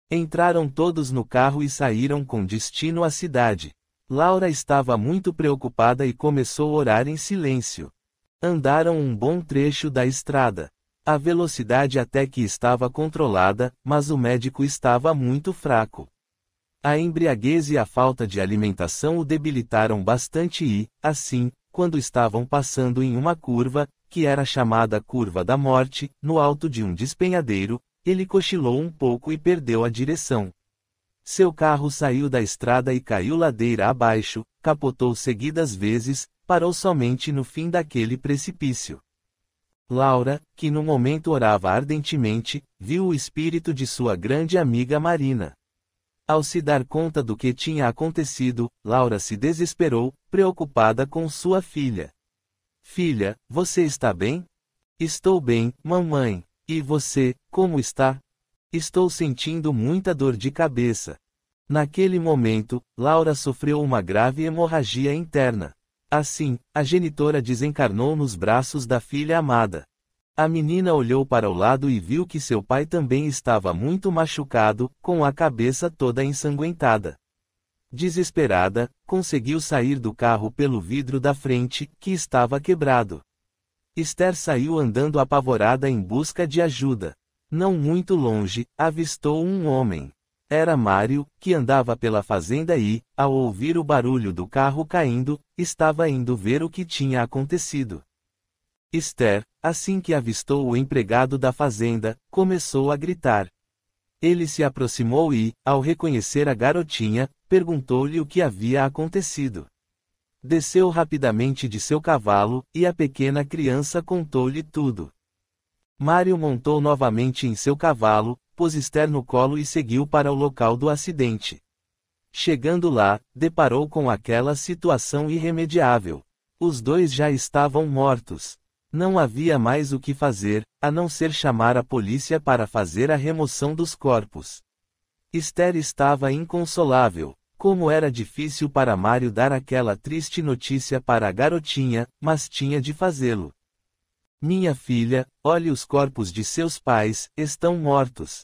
Speaker 1: Entraram todos no carro e saíram com destino à cidade. Laura estava muito preocupada e começou a orar em silêncio. Andaram um bom trecho da estrada. A velocidade até que estava controlada, mas o médico estava muito fraco. A embriaguez e a falta de alimentação o debilitaram bastante e, assim, quando estavam passando em uma curva, que era chamada Curva da Morte, no alto de um despenhadeiro, ele cochilou um pouco e perdeu a direção. Seu carro saiu da estrada e caiu ladeira abaixo, capotou seguidas vezes, parou somente no fim daquele precipício. Laura, que no momento orava ardentemente, viu o espírito de sua grande amiga Marina. Ao se dar conta do que tinha acontecido, Laura se desesperou, preocupada com sua filha. Filha, você está bem? Estou bem, mamãe. E você, como está? Estou sentindo muita dor de cabeça. Naquele momento, Laura sofreu uma grave hemorragia interna. Assim, a genitora desencarnou nos braços da filha amada. A menina olhou para o lado e viu que seu pai também estava muito machucado, com a cabeça toda ensanguentada. Desesperada, conseguiu sair do carro pelo vidro da frente, que estava quebrado. Esther saiu andando apavorada em busca de ajuda. Não muito longe, avistou um homem. Era Mário, que andava pela fazenda e, ao ouvir o barulho do carro caindo, estava indo ver o que tinha acontecido. Esther, assim que avistou o empregado da fazenda, começou a gritar. Ele se aproximou e, ao reconhecer a garotinha, perguntou-lhe o que havia acontecido. Desceu rapidamente de seu cavalo, e a pequena criança contou-lhe tudo. Mário montou novamente em seu cavalo, pôs Esther no colo e seguiu para o local do acidente. Chegando lá, deparou com aquela situação irremediável. Os dois já estavam mortos. Não havia mais o que fazer, a não ser chamar a polícia para fazer a remoção dos corpos. Esther estava inconsolável. Como era difícil para Mário dar aquela triste notícia para a garotinha, mas tinha de fazê-lo. Minha filha, olhe os corpos de seus pais, estão mortos.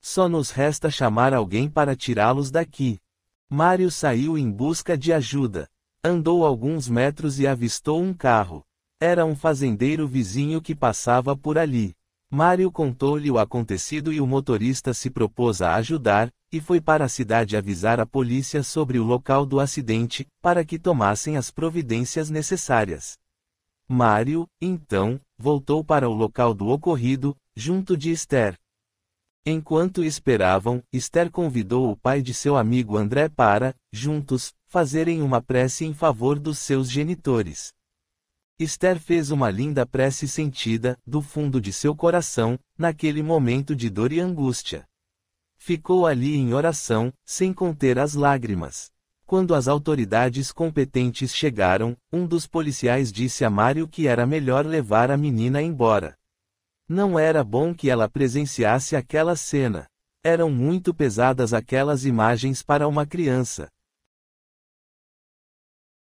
Speaker 1: Só nos resta chamar alguém para tirá-los daqui. Mário saiu em busca de ajuda. Andou alguns metros e avistou um carro. Era um fazendeiro vizinho que passava por ali. Mário contou-lhe o acontecido e o motorista se propôs a ajudar, e foi para a cidade avisar a polícia sobre o local do acidente, para que tomassem as providências necessárias. Mário, então, voltou para o local do ocorrido, junto de Esther. Enquanto esperavam, Esther convidou o pai de seu amigo André para, juntos, fazerem uma prece em favor dos seus genitores. Esther fez uma linda prece sentida, do fundo de seu coração, naquele momento de dor e angústia. Ficou ali em oração, sem conter as lágrimas. Quando as autoridades competentes chegaram, um dos policiais disse a Mário que era melhor levar a menina embora. Não era bom que ela presenciasse aquela cena. Eram muito pesadas aquelas imagens para uma criança.